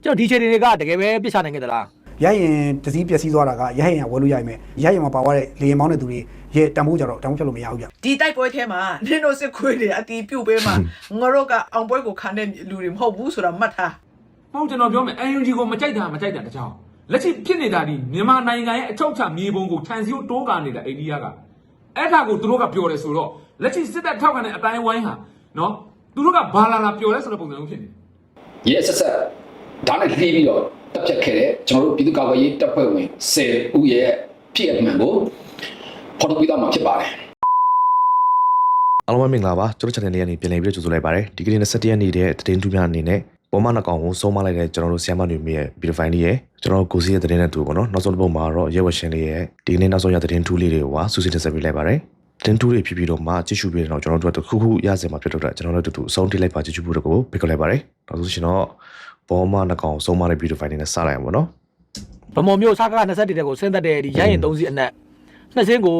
ကျွန်တော်ဒီချိန်တွေကတကယ်ပဲပြစ်ချနိုင်ခဲ့သလားရရင်တစည်းပျက်စီးသွားတာကရရင်ဝယ်လို့ရရင်ရရင်မှာပါသွားတဲ့လေရင်မောင်းတဲ့သူတွေရဲ့တံမိုးကြတော့တံမိုးဖြတ်လို့မရဘူးဗျဒီတိုက်ပွဲထဲမှာနင်တို့စစ်ခွေးတွေအတီးပြုတ်ပေးမှာငါတို့ကအောင်ပွဲကိုခံတဲ့လူတွေမဟုတ်ဘူးဆိုတာမှတ်ထားဟောကျွန်တော်ပြောမယ် NUG ကိုမကြိုက်တာတကြောင်လက်ရှိဖြစ်နေတာဒီမြန်မာနိုင်ငံရဲ့အချုပ်ချမြေပုံကိုထန်စီကိုတိုးကာနေတာအိန္ဒိယကအဲ့ဒါကိုသူတို့ကပြောတယ်ဆိုတော့လက်ရှိစစ်တပ်ထောက်ခံတဲ့အတိုင်းဝိုင်းဟာနော်သူတို့ကဘာလာပြောလဲဆိုတဲ့ပုံစံမျိုးဖြစ်နေရဲဆက်ဒါနဲ့လှီးပြီးတော့တက်ဖြတ်ခဲ့တဲ့ကျွန်တော်တို့ပြည်သူ့ကာကွယ်ရေးတပ်ဖွဲ့ဝင်10ဦးရဲ့ဖြစ်အမှန်ကိုဖော်ထုတ်ပြသမှာဖြစ်ပါတယ်အားလုံးမင်္ဂလာပါကျွန်တော် channel လေးကနေပြန်လည်ပြီးကြိုဆိုလိုက်ပါတယ်ဒီကနေ့27ရက်နေ့တဲ့သတင်းထူးများအနေနဲ့ပေါ်မနှကောင်ကိုဆုံးမလိုက်တဲ့ကျွန်တော်တို့ဆီယမ်မတွေရဲ့ video file လေးရဲ့ကျွန်တော်ကိုစီးရဲ့သတင်းနဲ့တူပေါ့နော်နောက်ဆုံးတစ်ပုဒ်မှာတော့ရဲဝရှင်လေးရဲ့ဒီနေ့နောက်ဆုံးရသတင်းထူးလေးတွေကိုစူးစီးတင်ဆက်ပေးလိုက်ပါတယ်သတင်းထူးတွေဖြစ်ပြီးတော့မှကြည့်ရှုပြီးတော့ကျွန်တော်တို့တစ်ခုခုရစင်မှာဖြစ်တော့ကျွန်တော်တို့တူအဆုံးထိလိုက်ပါကြည့်ရှုဖို့တော့ကိုဖိတ်ခေါ်လိုက်ပါတယ်နောက်ဆုံးရှင်တော့ပေါ်မနှကောင်ဆုံးမတဲ့ video file လေးနဲ့စလိုက်အောင်ပေါ့နော်ဗမော်မျိုးစကား21တဲ့ကိုဆင်းသက်တဲ့ဒီရရင်3စီးအနက်နှစ်စင်းကို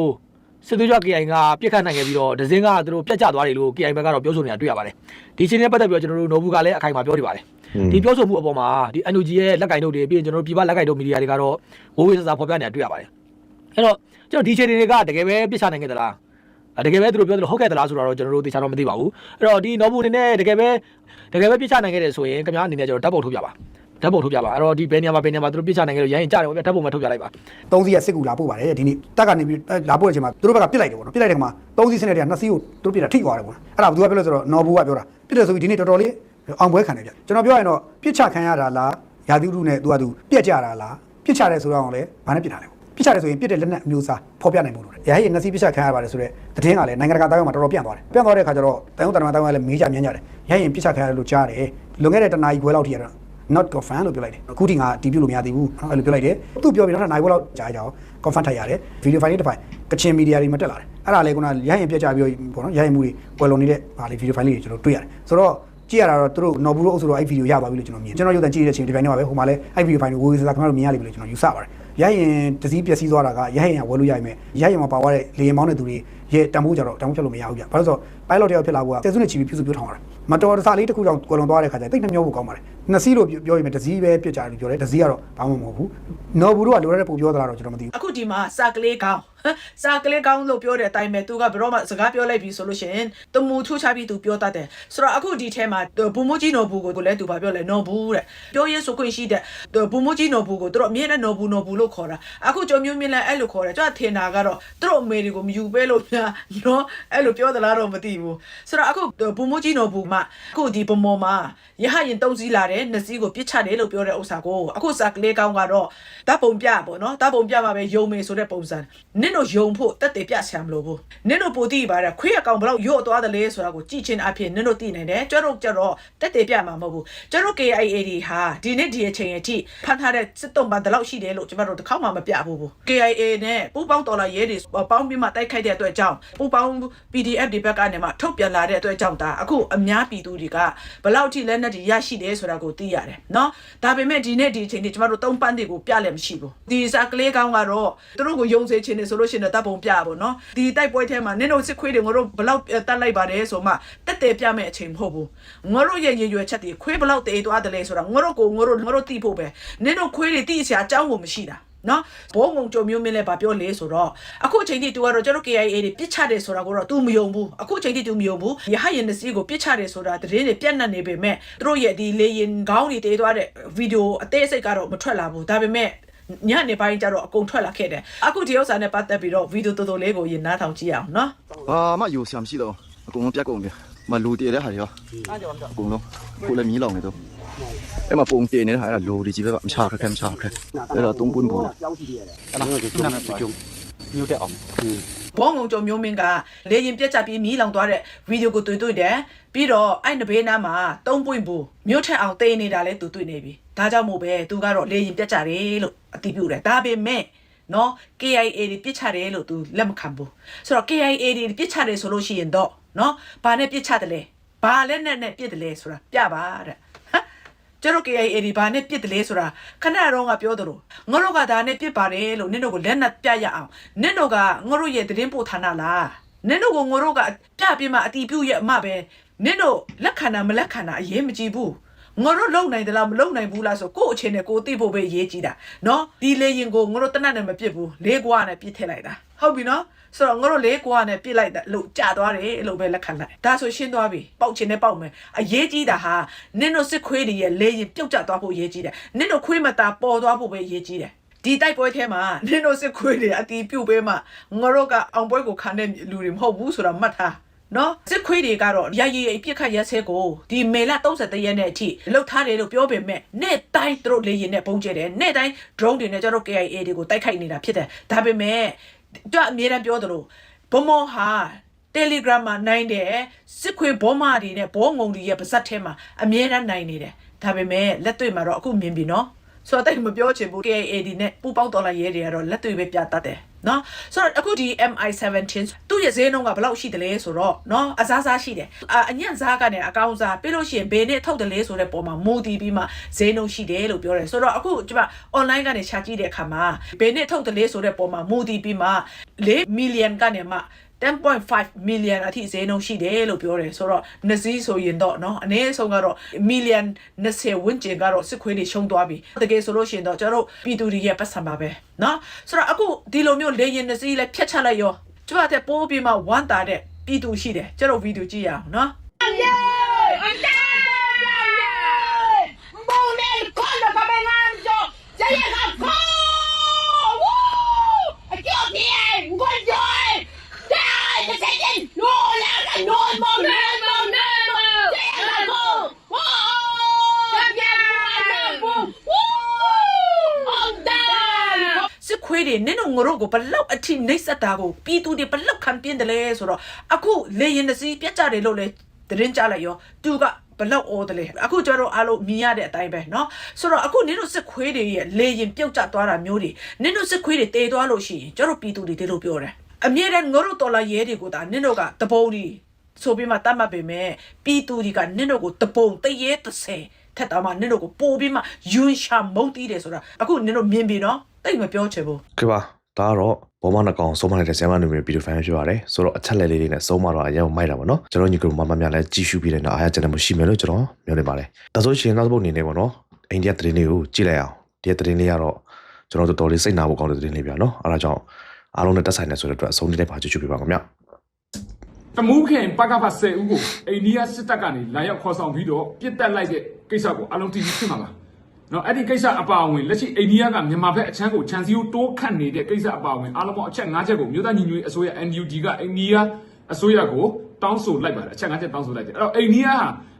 စစ်သွေးကြွ KI ကပြစ်ခတ်နိုင်ခဲ့ပြီးတော့ဒဇင်းကသူတို့ပြတ်ကျသွားတယ်လို့ KI ဘက်ကတော့ပြောဆိုနေတာတွေ့ရပါတယ်ဒီချင်းနဲ့ပတ်သက်ပြီးတော့ကျွန်တော်တို့နိုဘူးကလည်းအခိုင်အမာပြောနေပါတယ်ဒီပြောဆိုမှုအပေါ်မှာဒီ NUG ရဲ့လက်ကင်တို့တွေပြီးရင်ကျွန်တော်တို့ပြည်ပလက်ကင်တို့မီဒီယာတွေကတော့ဝိုးဝေးစားဖော်ပြနေတာတွေ့ရပါတယ်အဲ့တော့ကျွန်တော်ဒီချင်းတွေကတကယ်ပဲပြစ်ချနိုင်ခဲ့သလားတကယ်ပဲသူတို့ပြောသလိုဟုတ်ခဲ့သလားဆိုတော့ကျွန်တော်တို့သိချာတော့မသိပါဘူးအဲ့တော့ဒီနိုဘူးအနေနဲ့တကယ်ပဲပြစ်ချနိုင်ခဲ့တယ်ဆိုရင်ခင်ဗျားအနေနဲ့ကျွန်တော်ဓာတ်ပုံထုတ်ပြပါဓာတ်ပုံထုတ်ပြပါအဲ့တော့ဒီဘယ်နေရာမှာသူတို့ပြစ်ချနိုင်ခဲ့လို့ရရင်ကြားတယ်ပေါ့ဗျာဓာတ်ပုံမှာထုတ်ပြလိုက်ပါ3စီးကစစ်ကူလာပို့ပါတယ်ဒီနေ့တက်ကနေပြီးလာပို့တဲ့အချိန်မှာသူတို့ဘက်ကပြစ်လိုက်တယ်ပေါ့နော်ပြစ်လိုက်တဲ့ခါမှာ3စီးစနစ်တွေက2စီးကိုသူတို့ပြစ်တာထိသွားတယ်ပေါ့အဲ့ဒါဘယ်သူကပြောလဲဆိုတော့နော်ဘူးကပြောတာပြစ်တယ်ဆိုပြီးဒီနေ့တော်တော်လေးအောင်ပွဲခံတယ်ဗျကျွန်တော်ပြောရင်တော့ပြစ်ချခံရတာလားရာသီဥတုနဲ့သူကသူပြက်ကြတာလားပြစ်ချတယ်ဆိုတော့လည်းဘာနဲ့ပြစ်တာလဲပြစ်ချတယ်ဆိုရင်ပြစ်တဲ့လက်နက်အမျိုးအစားဖော်ပြနိုင်မှုလို့ရဟိ2စီးပြစ်ချခံရပါတယ်ဆိုတော့သတင်းကလည်းနိုင်ငံတကာတိုင်းမှာတော်တော်ပြန့်သွားတယ်ပြန့်သွားတဲ့အခါကျတော့တိုင်ဦးတန်တိုင်းကလည်းမေးကြမြန်းကြတယ်ရဟိပြစ်ချခံရတယ်လို့ကြားတယ်လွန်ခဲ့တဲ့တနာရီခွဲလောက်ထိရတော့ not confirm လို့ပြောလိုက်တယ်အခုထိငါတီးပြလို့မရသေးဘူးအဲ့လိုပြောလိုက်တယ်သူပြောပြီးတော့နိုင်ဘက်လောက်ကြားကြအောင် confirm ထိုက်ရတယ် video file တစ်ဖိုင်ကချင် media တွေမှာတက်လာတယ်အဲ့ဒါလေခုနရရင်ပြတ်ကြပြီးတော့ပေါ့နော်ရရင်မှုတွေကွယ်လွန်နေတဲ့ဗာလေ video file လေးတွေကျွန်တော်တွေ့ရတယ်ဆိုတော့ကြည့်ရတာတော့သူတို့နော်ဘူးလို့အုပ်စုတော့အဲ့ video ရပါပြီလို့ကျွန်တော်မြင်ကျွန်တော်ရုပ်သံကြည့်တဲ့အချိန်ဒီပိုင်းထဲမှာပဲဟိုမှာလည်းအဲ့ video file ကိုဝေစားခင်ဗျားတို့မြင်ရလိမ့်မယ်လို့ကျွန်တော်ယူဆပါတယ်ရရင်တစည်းပျက်စီးသွားတာကရရင်ဝယ်လို့ရရင်ရရင်မှာပါသွားတဲ့လေရင်မောင်းတဲ့သူတွေရဲ့တံမိုးကြတော့တံမိုးဖြတ်လို့မရဘူးဗျဘာလို့ဆိုတော့ pilot တယောက်ဖြစ်လာဖို့ကတဲစုနဲ့ချီပြီးပြုစုပြောထောင်ရတာမတော်တဆလေးတစ်ခုကြောင့်ကွယ်လွန်သွားတဲ့ခါကျတိတ်နှမျောဖို့ကောင်းပါတယ်နှစ်စီးလို့ပြောရင်တစည်းပဲပြစ်ကြတယ်လို့ပြောတယ်တစည်းကတော့ဘာမှမဟုတ်ဘူးနော်ဘူးတို့ကလိုရတဲ့ပုံပြောသလားတော့ကျွန်တော်မသိဘူးအခုဒီမှာစာကလေးကောင်းလို့ပြောတဲ့အတိုင်းပဲသူကဘယ်တော့မှစကားပြောလိုက်ပြီဆိုလို့ရှိရင်တမူထူချပြီးသူပြောတတ်တယ်ဆိုတော့အခုဒီထဲမှာဘူမိုကြီးနော်ဘူးကိုလည်းသူဘာပြောလဲနော်ဘူးတဲ့ပြောရေးဆိုခွင့်ရှိတဲ့ဘူမိုကြီးနော်ဘူးကိုသူတို့အမြဲတမ်းနော်ဘူးလို့ခေါ်တာအခုကြော်မျိုးမြင့်လဲအဲ့လိုခေါ်တယ်ကျွန်တော်ထင်တာကတော့သူတို့အမေတွေကိုမယူပဲလို့များနော်အဲ့လိုပြောသလားတော့မသိဘူးဆိုတော့အခုဘူမိုကြီးနော်ဘူးမှာအခုဒီဗမော်မှာရဟရင်3စီးလာတယ်2စီးကိုပြစ်ချတယ်လို့ပြောတဲ့ဥစ္စာကိုအခုစာကလေးကောင်းကတော့ဓာတ်ပုံပြပေါ့နော်ဓာတ်ပုံပြမှာပဲယုံမေဆိုတဲ့ပုံစံနင့်တို့ယုံဖို့တက်တယ်ပြဆရာမလို့ဘူးနင့်တို့ပိုတိပါတဲ့ခွေးအကောင်ဘလောက်ရော့သွားတယ်လဲဆိုတာကိုကြည့်ချင်းအဖြစ်နင့်တို့သိနိုင်တယ်ကျတော့တက်တယ်ပြမှာမဟုတ်ဘူးကျတော့ KIA တွေဟာဒီနေ့ဒီအချိန်အထိဖန်ထားတဲ့စစ်တုံးပန်တလောက်ရှိတယ်လို့ကျမတို့တစ်ခေါက်မှမပြဘူး KIA နဲ့ပူပေါင်းတော်လာရဲတွေပေါင်းပြီးမှတိုက်ခိုက်တဲ့အတွက်ကြောင့်ပူပေါင်း PDF တွေဘက်ကနေမှထုတ်ပြန်လာတဲ့အတွက်ကြောင့်ဒါအခုအများပြည်သူတွေကဘလောက်ထိလက်နက်တွေရရှိတယ်ဆိုတာကိုသိရတယ်နော်ဒါပေမဲ့ဒီနေ့ဒီအချိန်တွေကျမတို့3ပန်းတွေကိုပြလည်းမရှိဘူးဒီစာကလေးကောင်းကတော့သူတို့ကိုယုံစေချင်နေဆိုလို့ရှိရင်တပ်ပုံပြပါနော်ဒီတိုက်ပွဲထဲမှာနင်တို့စစ်ခွေးတွေငါတို့ဘလောက်တတ်လိုက်ပါတယ်ဆိုမှတက်တယ်ပြမဲ့အချိန်မဟုတ်ဘူးငါတို့ရဲ့ရည်ရွယ်ချက်တွေခွေးဘလောက်တေးသွားတယ်လဲဆိုတာငါတို့သိဖို့ပဲနင်တို့ခွေးတွေသိစရာအကြောင်းကိုမရှိတာနော်ဘောငုံကြုံမျိုးမင်းလဲဗာပြောလေဆိုတော့အခုအချိန်ထိ तू ကတော့ကျွန်တော် KIA တွေပြစ်ချတယ်ဆိုတာကိုတော့ तू မယုံဘူးအခုအချိန်ထိ तू မယုံဘူးရဟရင်စီးကိုပြစ်ချတယ်ဆိုတာတရင်တွေပြက်နှက်နေပေမဲ့သူတို့ရဲ့ဒီလေရင်ခေါင်းတွေတေးသွားတဲ့ဗီဒီယိုအသေးစိတ်ကတော့မထွက်လာဘူးဒါပေမဲ့ညနေပိုင်းကျတော့အကုန်ထွက်လာခဲ့တယ်အခုဒီဥစ္စာနဲ့ပတ်သက်ပြီးတော့ဗီဒီယိုတော်တော်လေးကိုရင်နားထောင်ကြည့်အောင်နော်မယူဆရာမရှိတော့အကုန်လုံးပြတ်ကုန်ပြီမလူတည်တဲ့ဟာတွေရောအကုန်လုံးကိုလည်းမီးလောင်နေတော့အဲ့မှာပုံတည်နေတဲ့ဟာကလူတွေကြီးပဲမချခက်အဲ့တော့3ပွန်းပေါ်မျိုးတက်အောင်ဘောငုံကြုံမျိုးမင်းကလေရင်ပြက်ချပြီးမီးလောင်သွားတဲ့ဗီဒီယိုကိုတွေ့တယ်ပြီးတော့အဲ့နဘေးနားမှာ3ပွင့်ဘူးမြို့ထက်အောင်တေးနေတာလဲသူတွေ့နေပြီဒါကြောင့်မို့ပဲသူကတော့လေရင်ပြက်ချတယ်လို့အတိပြုတယ်ဒါပေမဲ့နော် KIA တွေပြစ်ချတယ်လို့သူလက်မခံဘူးဆိုတော့ KIA တွေပြစ်ချတယ်ဆိုလို့ရှိရင်တော့နော်ဘာနဲ့ပြစ်ချတယ်လဲဘာလက်နဲ့ပြစ်တယ်လဲဆိုတာပြပါတဲ့ကျွန်တော် KIA တွေဘာနဲ့ပြစ်တယ်လဲဆိုတာခဏတော့ငါပြောသလိုငါတို့ကဒါနဲ့ပြစ်ပါတယ်လို့နင်တို့ကိုလက်နဲ့ပြရအောင်နင်တို့ကငါတို့ရဲ့သတင်းပို့ဌာနလားနင်တို့ကိုငါတို့ကပြပြမှအတီးပြုတ်ရဲ့အမပဲနင်တို့လက်ခံတာမလက်ခံတာအရေးမကြီးဘူး ငါတို့လုံနိုင်တယ်လားမလုံနိုင်ဘူးလားဆိုကို့အချင်းနဲ့ကိုသိဖို့ပဲရေးကြည့်တာနော်ဒီလေရင်ကိုငါတို့တနတ်နဲ့မပြစ်ဘူးလေးကွာနဲ့ပြစ်ထည့်လိုက်တာဟုတ်ပြီနော်ဆိုတော့ငါတို့လေးကွာနဲ့ပြစ်လိုက်တာလို့ကြာသွားတယ်လို့ပဲလက်ခံလိုက်ဒါဆိုရှင်းသွားပြီပေါက်ချင်နဲ့ပေါက်မယ်အရေးကြီးတာဟာနင်တို့စစ်ခွေးတွေရဲ့လေရင်ပြုတ်ကျသွားဖို့ရေးကြီးတယ်နင်တို့ခွေးမတာပေါ်သွားဖို့ပဲရေးကြီးတယ်ဒီတိုက်ပွဲထဲမှာနင်တို့စစ်ခွေးတွေအတီးပြုတ်ပေးမှငါတို့ကအောင်ပွဲကိုခံတဲ့လူတွေမဟုတ်ဘူးဆိုတာမှတ်ထားနော်စစ်ခွေးတွေကတော့ရရအပြစ်ခတ်ရက်ဆဲကိုဒီမေလ31ရက်နေ့အထိလှုပ်ထားတယ်လို့ပြောပေမဲ့နေ့တိုင်းသူတို့လေရင်နဲ့ပုံကျဲတယ်နေ့တိုင်း drone တွေနဲ့ကျတော့ KIA တွေကိုတိုက်ခိုက်နေတာဖြစ်တယ်ဒါပေမဲ့ကြွအမြဲတမ်းပြောသလိုဘမောဟာ Telegram မှာနိုင်တယ်စစ်ခွေးဘောမတွေနဲ့ဘောငုံတွေရဲ့ပါဇက်ထဲမှာအမြဲတမ်းနိုင်နေတယ်ဒါပေမဲ့လက်တွေ့မှာတော့အခုမြင်ပြီနော်ဆိုတော့တိတ်မပြောချင်ဘူး KAD နဲ့ပူပေါင်းတော်လာရဲတွေကတော့လက်တွေ့ပဲပြတတ်တယ်နော်ဆိုတော့အခုဒီ MI17 သူ့ရဲ့ဈေးနှုန်းကဘယ်လောက်ရှိတယ်လဲဆိုတော့နော်အစားစားရှိတယ်အညံ့စားကနေအကောင်စားပြီးလို့ရှိရင်ဘယ်နဲ့ထုတ်တယ်လဲဆိုတဲ့ပုံမှာမူတည်ပြီးမှဈေးနှုန်းရှိတယ်လို့ပြောတယ်ဆိုတော့အခုကျွန်မ online ကနေရှာကြည့်တဲ့အခါမှာဘယ်နဲ့ထုတ်တယ်လဲဆိုတဲ့ပုံမှာမူတည်ပြီးမှ4 million ကနေမှ10.5 million အထိဈေးနှုန်းရှိတယ်လို့ပြောတယ်ဆိုတော့နစည်းဆိုရင်တော့เนาะအနည်းဆုံးကတော့ million 20ဝန်းကျင်ကတော့စစ်ခွေးတွေရှုံးသွားပြီတကယ်ဆိုလို့ရှိရင်တော့ကျွန်တော်တို့ပြည်သူတွေရဲ့ပတ်စံပါပဲเนาะဆိုတော့အခုဒီလိုမျိုးလေရင်နစည်းလည်းဖြတ်ချလိုက်ရောကျွန်တော်တဲ့ပိုးပြီးမှဝမ်းတာတဲ့ပြည်သူရှိတယ်ကျွန်တော်ဗီဒီယိုကြည့်ရအောင်เนาะခွေးတွေနင်တို့ငရို့ကိုဘလောက်အထိနှိမ့်ဆက်တာကိုပြည်သူတွေဘလောက်ခံပြင်းတယ်လဲဆိုတော့အခုလေရင်တစည်းပြတ်ကြတယ်လို့လဲသတင်းကြလိုက်ရောသူကဘလောက်အော်တယ်လဲအခုကျတော့အားလုံးမြင်ရတဲ့အတိုင်းပဲเนาะဆိုတော့အခုနင်တို့စစ်ခွေးတွေရဲ့လေရင်ပြုတ်ကျသွားတာမျိုးတွေနင်တို့စစ်ခွေးတွေတေသွားလို့ရှိရင်ကျတော့ပြည်သူတွေဒီလိုပြောတယ်အမြဲတမ်းငရို့တော်လာရဲတွေကိုဒါနင်တို့ကတပုံကြီးဆိုပြီးမှတတ်မှတ်ပေမဲ့ပြည်သူတွေကနင်တို့ကိုတပုံတရေ30ထက်တော့မှနင်တို့ကိုပို့ပြီးမှယွန်းရှာမုန်းတီးတယ်ဆိုတာအခုနင်တို့မြင်ပြီเนาะတိတ်မပြောချင်ဘူးကဲပါဒါကတော့ဘောမနှကောင်ဆုံးမလိုက်တဲ့ဆရာမနူမျိုးဗီဒီယိုဖိုင်ဖြစ်ပါတယ်ဆိုတော့အချက်လက်လေးတွေနဲ့ဆုံးမတော့အရင်မိုက်တာပေါ့နော်ကျွန်တော်ညီကမမများလည်းကြည့်ရှုပြီးတဲ့နောက်အားရချက်နဲ့မရှိမယ်လို့ကျွန်တော်ပြောနေပါတယ်ဒါဆိုရှင်နောက်တစ်ပုတ်အနေနဲ့ပေါ့နော်အိန္ဒိယသတင်းလေးကိုကြည့်လိုက်အောင်ဒီသတင်းလေးကတော့ကျွန်တော်တို့တော်လေးစိတ်နာဖို့ကောင်းတဲ့သတင်းလေးပြနော်အားကြောင့်အားလုံးနဲ့တက်ဆိုင်နေဆိုတဲ့အတွက်အဆုံးလေးပါကြည့်ရှုပေးပါခင်ဗျတမူးခင်ပကဖ10ဦးကိုအိန္ဒိယစစ်တပ်ကနေလာရောက်ခေါ်ဆောင်ပြီးတော့ပြစ်တက်လိုက်တဲ့ကိစ္စကိုအလုံးသိသိမှာပါနော်အဲ့ဒီကိစ္စအပါအဝင်လက်ရှိအိန္ဒိယကမြန်မာဘက်အချမ်းကိုခြံစည်းကိုတိုးခတ်နေတဲ့ကိစ္စအပါအဝင်အားလုံးပေါင်းအချက်5ချက်ကိုမြို့သားညီညွတ်ရေးအစိုးရ NUG ကအိန္ဒိယအစိုးရကိုတောင်းဆိုလိုက်ပါတယ်အချက်5ချက်တောင်းဆိုလိုက်တယ်အဲ့တော့အိန္ဒိယဟ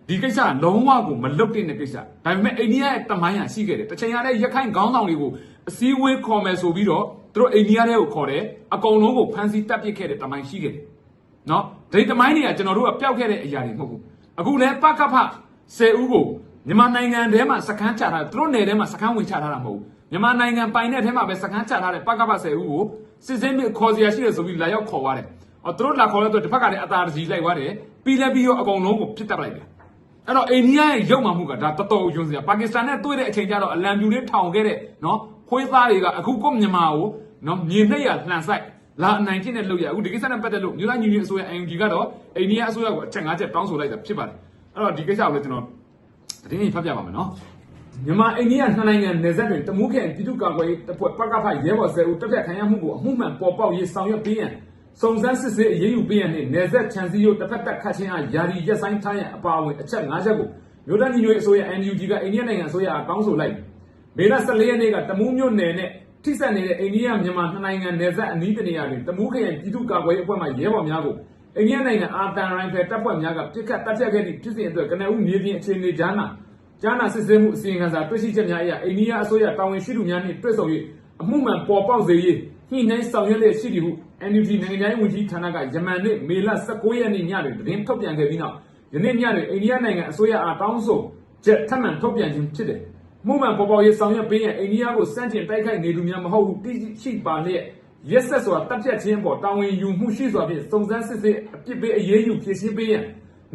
ာဒီကိစ္စလုံးဝကိုမလွတ်တဲ့ကိစ္စဒါပေမဲ့အိန္ဒိယရဲ့တမိုင်းဟာရှိခဲ့တယ်တစ်ချိန်ရတဲ့ရခိုင်ခေါင်းဆောင်တွေကိုအစည်းအဝေးခေါ်မယ်ဆိုပြီးတော့သူတို့အိန္ဒိယတွေကိုခေါ်တယ်အကုန်လုံးကိုဖမ်းဆီးတပ်ပစ်ခဲ့တဲ့တမိုင်းရှိခဲ့တယ်နော်ဒီတမိုင်းတွေကကျွန်တော်တို့ကပျောက်ခဲ့တဲ့အရာတွေမဟုတ်ဘူးအခုလည်းပကဖ10ဦးကိုမြန်မာနိုင်ငံထဲမှာစခန်းချထားသူတို့နယ်ထဲမှာစခန်းဝင်ချထားတာမဟုတ်ဘူးမြန်မာနိုင်ငံပိုင်တဲ့ထဲမှာပဲစခန်းချထားတဲ့ပကဖ10ဦးကိုစစ်စင်းမြခေါ်စရာရှိတယ်ဆိုပြီးလာရောက်ခေါ်သွားတယ်သူတို့လာခေါ်လို့တစ်ဖက်ကလည်းအသာတကြီးလိုက်သွားတယ်ပြီးလည်းပြီးတော့အကုန်လုံးကိုပြစ်တက်လိုက်တယ်အဲ့တော့အိန္ဒိယရဲ့ရုပ်မှမှုကဒါတော်တော်ယွန်းစရာပါကစ္စတန်နဲ့တွေ့တဲ့အချိန်ကျတော့အလံပြူလေးထောင်ခဲ့တဲ့နော်ခွေးသားတွေကအခုကိုမြန်မာကိုနော်မြေနှိပ်ရလှန်ဆိုင်လာအနိုင်ဖြစ်တဲ့လုပ်ရအခုဒီကိစ္စနဲ့ပတ်သက်လို့မြို့သားညီညွတ်အစိုးရ NUG ကတော့အိန္ဒိယအစိုးရကိုအချက်5ချက်တောင်းဆိုလိုက်တာဖြစ်ပါတယ်အဲ့တော့ဒီကိစ္စကိုလည်းကျွန်တော်သတင်းကြီးဖတ်ပြပါမယ်နော်မြန်မာအိန္ဒိယနှစ်နိုင်ငံနယ်စပ်တွင်တမူးခင်ပြည်သူ့ကာကွယ်ရေးတပ်ဖွဲ့ပကဖရဲဘော်10ဦးတပ်ဖြတ်ခံရမှုကိုအမှုမှန်ပေါ်ပေါက်ရေးဆောင်ရွက်ပေးရန်စုံစမ်းစစ်ဆေးအရေးယူပေးရန်နှင့်နယ်စပ်ခြံစည်းရိုးတစ်ဖက်သက်ခတ်ခြင်းအားယာယီရပ်ဆိုင်းထားရန်အပါအဝင်အချက်5ချက်ကိုမြို့သားညီညွတ်ရေးအစိုးရ NUG ကအိန္ဒိယနိုင်ငံအစိုးရအားတောင်းဆိုလိုက်မေလ14ရက်နေ့ကတမူးမြို့နယ်နဲ့ထိစပ်နေတဲ့အိန္ဒိယမြန်မာနှစ်နိုင်ငံနယ်စပ်အနီးတနေရာတွင်တမူးခရိုင်ပြည်သူ့ကာကွယ်ရေးအဖွဲ့မှရဲဘော်များကိုအိန္ဒိယနိုင်ငံအာတန်ရိုင်ဖယ်တပ်ဖွဲ့များကပြစ်ခတ်တပ်ဖြတ်ခဲ့သည့်ဖြစ်စဉ်အတွက်ကနအူးမြေပြင်အခြေအနေကြားနာစစ်ဆေးမှုအစီရင်ခံစာတွေ့ရှိချက်များအရအိန္ဒိယအစိုးရတာဝန်ရှိသူများနှင့်တွေ့ဆုံ၍အမှုမှန်ပေါ်ပေါက်စေရေးညှိနှိုင်းဆောင်ရွက်လျက်ရှိသည်ဟု NUG နိုင်ငံရေးဝန်ကြီးဌာနကယမန်နေ့မေလ19ရက်နေ့ညတွင်သတင်းထုတ်ပြန်ခဲ့ပြီးနောက်ယနေ့ညတွင်အိန္ဒိယနိုင်ငံအစိုးရအားတောင်းဆိုချက်ထပ်မံထုတ်ပြန်ခြင်းဖြစ်တယ်။မှုမှန်ပေါ်ပေါက်ရေးဆောင်ရွက်ပေးရန်အိန္ဒိယကိုစန့်ကျင်တိုက်ခိုက်နေသူများမဟုတ်ဘူးတိရှိပါလျက်ရက်ဆက်စွာတပ်ဖြတ်ခြင်းပေါ်တာဝန်ယူမှုရှိစွာဖြင့်စုံစမ်းစစ်ဆေးအပြစ်ပေးအရေးယူဖြေရှင်းပေးရန်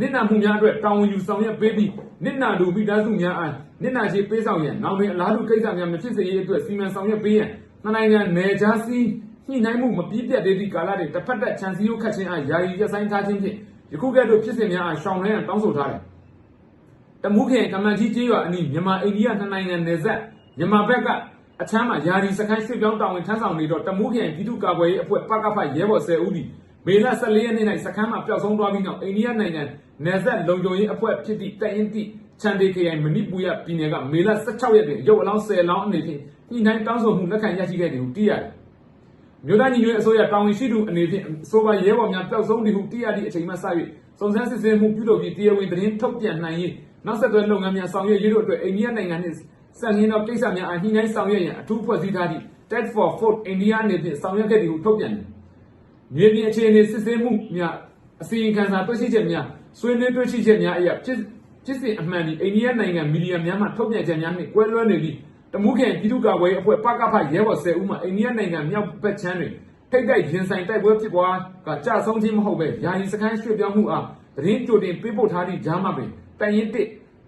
နစ်နာမှုများအတွက်တာဝန်ယူဆောင်ရွက်ပေးပြီးနစ်နာသူမိသားစုများအားနစ်နာခြင်းပေးဆောင်ရန်နောက်တွင်အလားတူကိစ္စများမဖြစ်စေရေးအတွက်စီမံဆောင်ရွက်ပေးရန်နှစ်နိုင်ငံနယ်ခြားစည်းညှိနှိုင်းမှုမပြည့်ပြတ်သေးသည့်ကာလတွင်တစ်ဖက်သက်ခြံစည်းရိုးခတ်ခြင်းအားယာယီရပ်ဆိုင်းထားခြင်းဖြင့်ယခုကဲ့သို့ဖြစ်စဉ်များအားရှောင်လွှဲရန်တောင်းဆိုထားတယ်။ တမူးခင်ကမန်ကြီးကျေးရွာအနီးမြန်မာအိန္ဒိယနှစ်နိုင်ငံနယ်စပ်မြန်မာဘက်ကအချမ်းမှာယာရီစခန်းရွှေ့ပြောင်းတာဝန်ထမ်းဆောင်နေတော့တမူးခင်ပြည်သူ့ကာကွယ်ရေးအဖွဲ့ပကဖရဲဘော်10ဦးဒီမေလ14ရက်နေ့၌စခန်းမှာပျောက်ဆုံးသွားပြီးနောက်အိန္ဒိယနိုင်ငံနယ်စပ်လုံခြုံရေးအဖွဲ့ဖြစ်သည့်တပ်ရင်းတိချန်ဒေခရိုင်မဏိပူရပြည်နယ်ကမေလ16ရက်တွင်ရုပ်အလောင်း10လောင်းအနေဖြင့်ညှိနှိုင်းတောင်းဆိုမှုလက်ခံရရှိခဲ့တယ်ဟုသိရတယ်။မြို့သားညီညွတ်ရေးအစိုးရတာဝန်ရှိသူအနေဖြင့်ဆိုပါရဲဘော်များပျောက်ဆုံးနေဟုသိရသည့်အချိန်မှစ၍စုံစမ်းစစ်ဆေးမှုပြုလုပ်ပြီးတရားဝင်သတင်းထုတ်ပြန်နိုင်ရေးနောက်ဆက်တွဲလုပ်ငန်းများဆောင်ရွက်ရေးတို့အတွက်အိန္ဒိယနိုင်ငံနှင့်ဆက်လျင်းသောကိစ္စများအားညှိနှိုင်းဆောင်ရွက်ရန်အထူးဖွဲ့စည်းထားသည့် Task for Fort India အနေဖြင့်ဆောင်ရွက်ခဲ့သည်ဟုထုတ်ပြန်သည်။မြေပြင်အခြေအနေစစ်ဆေးမှုများအစီရင်ခံစာတွေ့ရှိချက်များဆွေးနွေးတွေ့ရှိချက်များအရဖြစ်စဉ်အမှန်ဒီအိန္ဒိယနိုင်ငံမီဒီယာများမှထုတ်ပြန်ချက်များနှင့်ကွဲလွဲနေပြီးတမူးခင်ပြည်သူ့ကာကွယ်ရေးအဖွဲ့ပကဖရဲဘော်10ဦးမှအိန္ဒိယနိုင်ငံမြောက်ဘက်ခြမ်းတွင်ထိတ်တိုက်ရင်ဆိုင်တိုက်ပွဲဖြစ်ပွားကကြာဆုံးခြင်းမဟုတ်ဘဲယာယီစခန်းရွှေ့ပြောင်းမှုအားသတင်းကြိုတင်ပေးပို့ထားသည့်ဂျားမှပင်တိုင်ရင်တစ်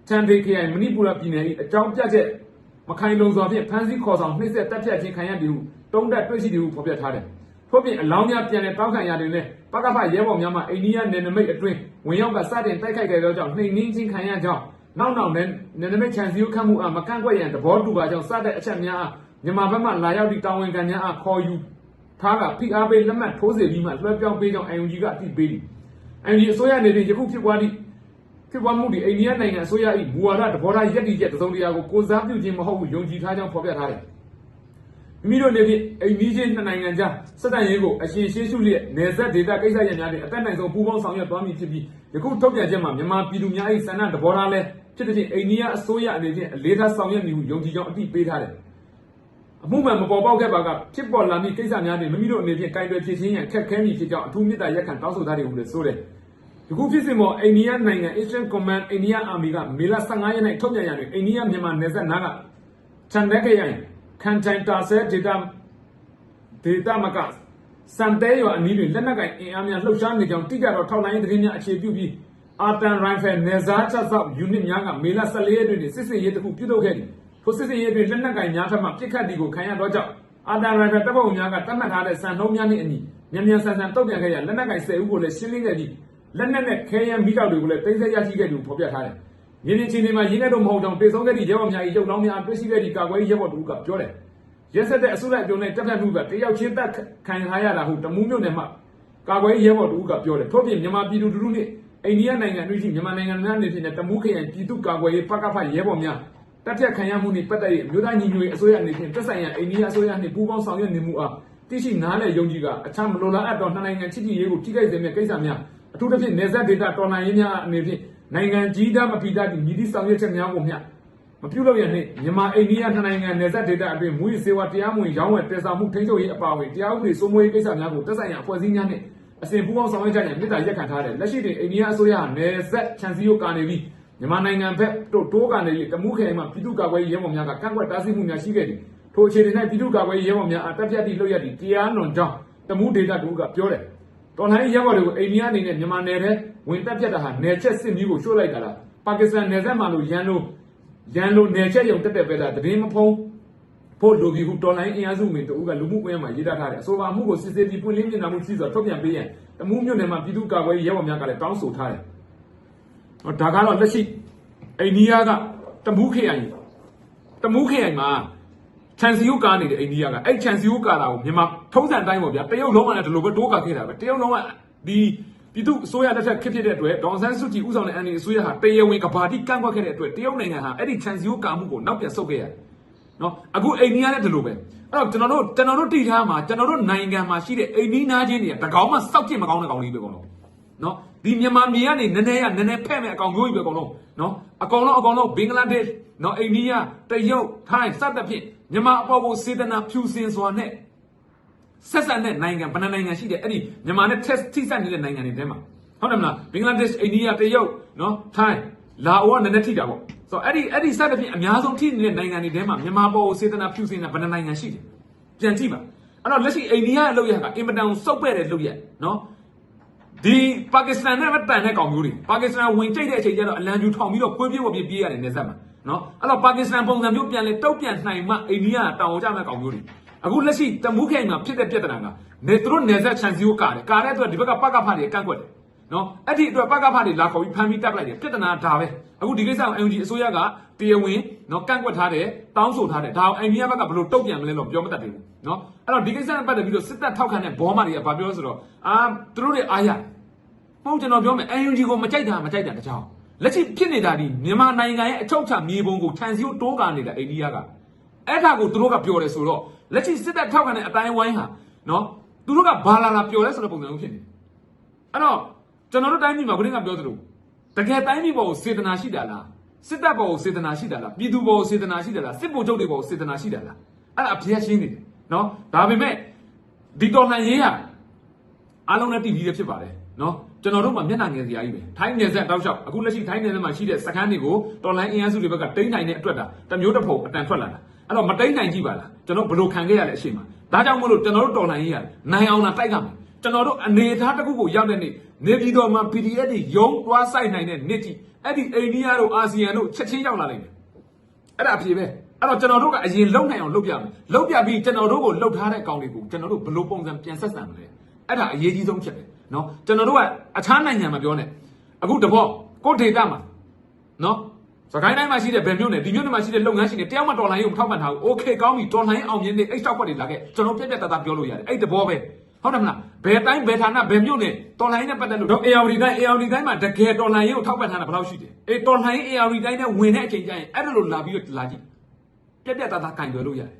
ချန်ဒေခရိုင်မဏိပူရပြည်နယ်၏အကြောင်းပြချက်မခိုင်လုံစွာဖြင့်ဖမ်းဆီးခေါ်ဆောင်နှိပ်စက်တပ်ဖြတ်ခြင်းခံရသည်ဟုတုံးတက်တွေ့ရှိသည်ဟုဖော်ပြထားတယ်။ထို့ပြင်အလောင်းများပြန်လည်တောင်းခံရတွင်လည်းပကဖရဲဘော်များမှအိန္ဒိယနယ်နိမိတ်အတွင်းဝင်ရောက်ကစတင်တိုက်ခိုက်ခဲ့သောကြောင့်နှိမ်နင်းခြင်းခံရကြောင်းနောက်နယ်နိမိတ်ခြံစည်းရိုးခတ်မှုအားမကန့်ကွက်ရန်သဘောတူပါကြောင်းစတဲ့အချက်များအားမြန်မာဘက်မှလာရောက်သည့်တာဝန်ခံများအားခေါ်ယူထားကဖိအားပေးလက်မှတ်ထိုးစေပြီးမှလွှဲပြောင်းပေးကြောင်း IUG ကအသိပေးသည် IUG အစိုးရအနေဖြင့်ယခုဖြစ်ပွားမှုဒီအိန္ဒိယနိုင်ငံအစိုးရ၏မူဝါဒသဘောထားရည်တည်ချက်တစုံတရာကိုကိုစားပြုခြင်းမဟုတ်ဘူးယုံကြည်ထားကြောင်းဖော်ပြထားတယ်။မိမိတို့နေဖြင့်အိန္ဒိယနှစ်နိုင်ငံကြားစစ်တပ်ရေးကိုအရှင်ရှေးရှုလျက်နယ်စပ်ဒေသကိစ္စရပ်များတွင်အသက်နိုင်ဆုံးပူးပေါင်းဆောင်ရွက်သွားမည်ဖြစ်ပြီးယခုထုတ်ပြန်ချက်မှာမြန်မာပြည်သူများ၏ဆန္ဒသဘောထားလည်းဖြစ်တဲ့အိန္ဒိယအစိုးရအနေဖြင့်အလေးထားဆောင်ရွက်မည်ဟုယုံကြည်ကြောင်းအသိပေးထားတယ်။အမှုမှန်မပေါ်ပေါက်ခဲ့ပါကဖြစ်ပေါ်လာမည့်ကိစ္စများတွင်မိမိတို့အနေဖြင့်ကင်တွယ်ဖြေရှင်းရန်ခက်ခဲမည်ဖြစ်ကြောင်းအထူးမေတ္တာရပ်ခံတောင်းဆိုထားတယ်ဟုလည်းဆိုတယ်။ယခုဖြစ်စဉ်ပေါ်အိန္ဒိယနိုင်ငံ Eastern Command India Army ကမေလ15ရက်နေ့ထုတ်ပြန်ရတွင်အိန္ဒိယမြန်မာနယ်စပ်နားကချန်ဒက်ခရိုင်ခန်တိုင်တာဆဲဒေတာမကစံတဲရွာအနီးတွင်လက်နက်ကိုင်အင်အားများလှုပ်ရှားနေကြောင်းတိကျသောထောက်လှမ်းရေးသတင်းများအခြေပြုပြီးအာတန်ရိုင်ဖယ်နယ်စားချက်ဆောက်ယူနစ်များကမေလ14ရက်တွင်စစ်စင်ရေးတစ်ခုပြုလုပ်ခဲ့သည်ထိုစစ်စင်ရေးတွင်လက်နက်ကိုင်များထပ်မှပြစ်ခတ်သည်ကိုခံရသောကြောင့်အာတန်ရိုင်ဖယ်တပ်ဖွဲ့ဝင်များကတတ်မှတ်ထားတဲ့စံနှုန်းများနှင့်အညီမြန်ဆန်တုံ့ပြန်ခဲ့ရလက်နက်ကိုင်10ဦးကိုလည်းရှင်းလင်းခဲ့ပြီးလက်နက်နဲ့ခဲယမ်းမိတောက်တွေကိုလည်းတင်ဆက်ရရှိခဲ့တယ်လို့ဖော်ပြထားတယ်။မြေပြင်အခြေအနေမှာရင်းနှီးတော့မဟုတ်ကြောင်းပြည်ဆုံးခဲ့သည့်ရဲဘော်များ၏ရုပ်လောင်းများတွေ့ရှိခဲ့သည့်ကာကွယ်ရေးရဲဘော်တို့ကပြောတယ်။ရက်ဆက်တဲ့အစုလိုက်ပြုံးနဲ့တပ်ဖြတ်မှုကတယောက်ချင်းတပ်ခံထားရတာဟုတမူးမြို့နယ်မှာကာကွယ်ရေးရဲဘော်တို့ကပြောတယ်။ထို့ပြင်မြန်မာပြည်သူလူထုနှင့်အိန္ဒိယနိုင်ငံတို့ရှိမြန်မာနိုင်ငံများအနေဖြင့်တမူးခရိုင်ပြည်သူ့ကာကွယ်ရေးပကဖရဲဘော်များတပ်ဖြတ်ခံရမှုနှင့်ပတ်သက်၍မြို့သားညီညွတ်ရေးအစိုးရအနေဖြင့်သက်ဆိုင်ရာအိန္ဒိယအစိုးရနှင့်ပူးပေါင်းဆောင်ရွက်နေမှုအားသိရှိနားလည်ယုံကြည်ကအချမ်းမလိုလားအပ်သောနှစ်နိုင်ငံချစ်ကြည်ရေးကိုထိခိုက်စေမယ့်ကိစ္စများအထူးသဖြင့်နယ်စပ်ဒေသတော်လှန်ရေးများအနေဖြင့်နိုင်ငံကြီးသားမပီတာသည့်မြည်သည့်ဆောင်ရွက်ချက်များကိုမျှမပြုလုပ်ရနှင့်မြန်မာအိန္ဒိယနှစ်နိုင်ငံနယ်စပ်ဒေသအတွင်းမူရစ်စေဝါတရားမဝင်ရောင်းဝယ်တည်ဆောက်မှုထိန်းချုပ်ရေးအပါအဝင်တရားဥပဒေစိုးမိုးရေးကိစ္စများကိုသက်ဆိုင်ရာအဖွဲ့အစည်းများနှင့်အစဉ်ပူးပေါင်းဆောင်ရွက်ကြရန်မြစ်တာရက်ခံထားတယ်လက်ရှိတွင်အိန္ဒိယအစိုးရနယ်စပ်ခြံစည်းရိုးကာနေပြီးမြန်မာနိုင်ငံဘက်တို့တိုးကနေပြီးတမူးခရိုင်မှာပြည်သူ့ကာကွယ်ရေးရဲဘော်များကကန့်ကွက်တားဆီးမှုများရှိခဲ့သည်ထိုအခြေအနေ၌ပြည်သူ့ကာကွယ်ရေးရဲဘော်များအတက်ပြတ်သည့်လုပ်ရသည့်တရားလွန်ကြောင်းတမူးဒေသတို့ကပြောတယ်တော်လှန်ရေးရဲဘော်တွေကိုအိန္ဒိယအနေနဲ့မြန်မာနယ်ထဲဝင်တက်ပြတ်တာဟာနယ်ချက်စစ်မျိုးကိုရှို့လိုက်တာလားပါကစ္စတန်နယ်စပ်မှာလို့ရန်လိုနယ်ချက်ရုံတက်ပဲလားတည်င်းမဖုံးဖို့လိုပြီးဟုတော်လှန်ရေးအင်အားစုဝင်တို့ကလူမှုကွန်ရက်မှာရေးသားထားတယ်အဆိုပါမှုကိုစစ်ဆေးပြီးပွင့်လင်းမြင်သာမှုရှိစွာထုတ်ပြန်ပေးရန်တမူးမြို့နယ်မှာပြည်သူ့ကာကွယ်ရေးရဲဘော်များကလည်းတောင်းဆိုထားတယ်ဒါကတော့လက်ရှိအိန္ဒိယကတမူးခရိုင်မှာခြံစည်းရိုးကားနေတဲ့အိန္ဒိယကအဲ့ခြံစည်းရိုးကားတာကိုမြန်မာထုံးစံတိုင်းပေါ့ဗျာတရုတ်လုံးကလည်းဒီလိုပဲတိုးကာခဲ့တာပဲတရုတ်လုံးကဒီပြည်သူအစိုးရလက်ထက်ခစ်ဖြစ်တဲ့အတွက်ဒေါန်ဆန်းစုကြည်ဦးဆောင်တဲ့ NLD အစိုးရဟာတရားဝင်ကဘာတိကန့်ကွက်ခဲ့တဲ့အတွက်တရုတ်နိုင်ငံဟာအဲ့ဒီခြံစည်းရိုးကာမှုကိုနောက်ပြန်ဆုတ်ခဲ့ရတယ်နော်အခုအိန္ဒိယလည်းဒီလိုပဲအဲ့တော့ကျွန်တော်တို့တည်ထားမှာကျွန်တော်တို့နိုင်ငံမှာရှိတဲ့အိန္ဒိနာချင်းတွေကတကောင်မှစောက်ပြစ်မကောင်းတဲ့ကောင်လေးပဲကောင်လုံးနော်ဒီမြန်မာမြေကနေနည်းနည်းဖဲ့မဲ့အကောင်မျိုးကြီးပဲကောင်လုံးနော်အကောင်လုံးဘင်္ဂလားဒေ့ရှ်နော်အိန္ဒိယတရုတ်ထိုင်းစသဖြင့်မြန်မာအပေါ်ကိုစေတနာဖြူစင်စွာနဲ့ဆက်ဆက်တဲ့နိုင်ငံဗဏ္ဍနိုင်ငံရှိတယ်အဲ့ဒီမြန်မာနဲ့ထိစပ်နေတဲ့နိုင်ငံတွေထဲမှာဟုတ်တယ်မလားဘင်္ဂလားဒေ့ရှ်အိန္ဒိယတရုတ်နော်ထိုင်းလာအိုကနည်းနည်းထိတာပေါ့ဆိုတော့အဲ့ဒီစသဖြင့်အများဆုံးထိနေတဲ့နိုင်ငံတွေထဲမှာမြန်မာပေါ်ကိုစေတနာဖြူစင်တဲ့ဗဏ္ဍနိုင်ငံရှိတယ်ပြန်ကြည့်ပါအဲ့တော့လက်ရှိအိန္ဒိယရဲ့လုပ်ရကအင်မတန်စုပ်ပဲ့တဲ့လုပ်ရနော်ဒီပါကစ္စတန်နဲ့မတန်တဲ့ကောင်မျိုးတွေပါကစ္စတန်ဝင်ကြိတ်တဲ့အချိန်ကျတော့အလံပြူထောင်ပြီးတော့ကွေးပြေးပြေးရတယ်နေဆက်မှာနော်အဲ့တော့ပါကစ္စတန်ပုံစံမျိုးပြန်လဲတုတ်ပြန်နိုင်မှအိန္ဒိယတောင်ကြမဲ့ကောင်မျိုးတွေအခုလက်ရှိတမူးခိုင်မှာဖြစ်တဲ့ပြဿနာကသူတို့နယ်စပ်ခြံစည်းရိုးကာတဲ့အတွက်ဒီဘက်ကပကဖတွေကန့်ကွက်တယ် နော်အဲ့ဒီအတွက်ပကဖတွေလာခေါ်ပြီးဖမ်းပြီးတပ်လိုက်တယ်ပြဿနာဒါပဲအခုဒီကိစ္စကို NUG အစိုးရကတရားဝင်နော်ကန့်ကွက်ထားတယ်တောင်းဆိုထားတယ်ဒါအောင် NUG ဘက်ကဘယ်လိုတုံ့ပြန်မလဲလို့ပြောမတတ်သေးဘူးနော်အဲ့တော့ဒီကိစ္စနဲ့ပတ်သက်ပြီးတော့စစ်တပ်ထောက်ခံတဲ့ဘောမတွေကဘာပြောဆိုတော့သူတို့တွေအားရတယ်မဟုတ်ကျွန်တော်ပြောမယ် NUG ကိုမကြိုက်တာတကြောင်လက်ရှိဖြစ်နေတာဒီမြန်မာနိုင်ငံရဲ့အချုပ်အခြာမြေပုံကိုခြံစည်းကိုတိုးကာနေတာအိန္ဒိယကအဲ့ဒါကိုသူတို့ကပြောတယ်ဆိုတော့လက်ရှိစစ်တပ်ထောက်ခံတဲ့အတိုင်းဝိုင်းဟာနော်သူတို့ကဘာလာပြောလဲဆိုတဲ့ပုံစံမျိုးဖြစ်နေအဲ့တော့ကျွန်တော်တို့တိုင်းပြည်မှာခရင်းကပြောသလိုတကယ်တိုင်းပြည်ပေါ်ကိုစေတနာရှိတာလားစစ်တပ်ပေါ်ကိုစေတနာရှိတာလားပြည်သူပေါ်ကိုစေတနာရှိတာလားစစ်ဗိုလ်ချုပ်တွေပေါ်ကိုစေတနာရှိတာလားအဲ့ဒါအပြည့်ရှင်းနေတယ်နော်ဒါပေမဲ့ဒီတော်လှန်ရေးဟာအားလုံးနဲ့တည်ပြီးဖြစ်ပါတယ်နော်ကျွန်တော်တို့မှာမျက်နှာငယ်စရာကြီးပဲထိုင်းနယ်စပ်တောက်လျှောက်အခုလက်ရှိထိုင်းနယ်စပ်မှာရှိတဲ့စခန်းတွေကိုတော်လှန်အင်အားစုတွေဘက်ကတိမ့်နိုင်တဲ့အတွက်ဒါတမျိုးတစ်ဖုံအတန်ထွက်လာတာအဲ့တော့မတိမ့်နိုင်ကြည့်ပါလားကျွန်တော်ဘယ်လိုခံခဲ့ရလဲအရှိမဒါကြောင့်မို့လို့ကျွန်တော်တို့တော်လှန်ရေးရနိုင်အောင်လာတိုက်ကြမယ်ကျွန်တော်တို့အနေအထားတစ်ခုကိုရောက်တဲ့နေ့နေပြည်တော်မှာ PDF တွေရုံးတွားဆိုင်နိုင်တဲ့နေ့ကြီးအဲ့ဒီအိန္ဒိယတို့အာဆီယံတို့ချက်ချင်းရောက်လာနိုင်တယ်အဲ့ဒါအဖြစ်ပဲအဲ့တော့ကျွန်တော်တို့ကအရင်လုံနိုင်အောင်လုပ်ပြမယ်လုပ်ပြပြီးကျွန်တော်တို့ကိုလှုပ်ထားတဲ့အကောင်တွေကိုကျွန်တော်တို့ဘယ်လိုပုံစံပြန်ဆက်ဆံမလဲအဲ့ဒါအရေးကြီးဆုံးဖြစ်တယ်နော်ကျွန်တော်တို့ကအခြားနိုင်ငံမှာပြောနေအခုတဘောကိုဒေတာမှာနော်စကိုင်းတိုင်းမှာရှိတဲ့ဗန်မြို့နယ်ဒီမြို့နယ်မှာရှိတဲ့လုပ်ငန်းရှင်တွေတယောက်မှတော်လှန်ရေးကိုထောက်ပံ့ထားဘူးโอเคကောင်းပြီတော်လှန်ရေးအောင်မြင်နေအဲ့တောက်ခွက်တွေလာခဲ့ကျွန်တော်ပြက်ပြက်သားသားပြောလို့ရတယ်အဲ့တဘောပဲဟုတ်တယ်မလားဘယ်တိုင်းဘယ်ဌာနဘယ်မြို့နယ်တော်လှန်ရေးနဲ့ပတ်သက်လို့တော့ ARD တိုင်းမှာတကယ်တော်လှန်ရေးကိုထောက်ပံ့ထားတာဘယ်လောက်ရှိတယ်အေးတော်လှန်ရေး ARD တိုင်းနဲ့ဝင်တဲ့အချိန်ကျရင်အဲ့ဒါလိုလာပြီးတော့လာကြည့်ပြက်ပြက်သားသားကင်တွယ်လို့ရတယ်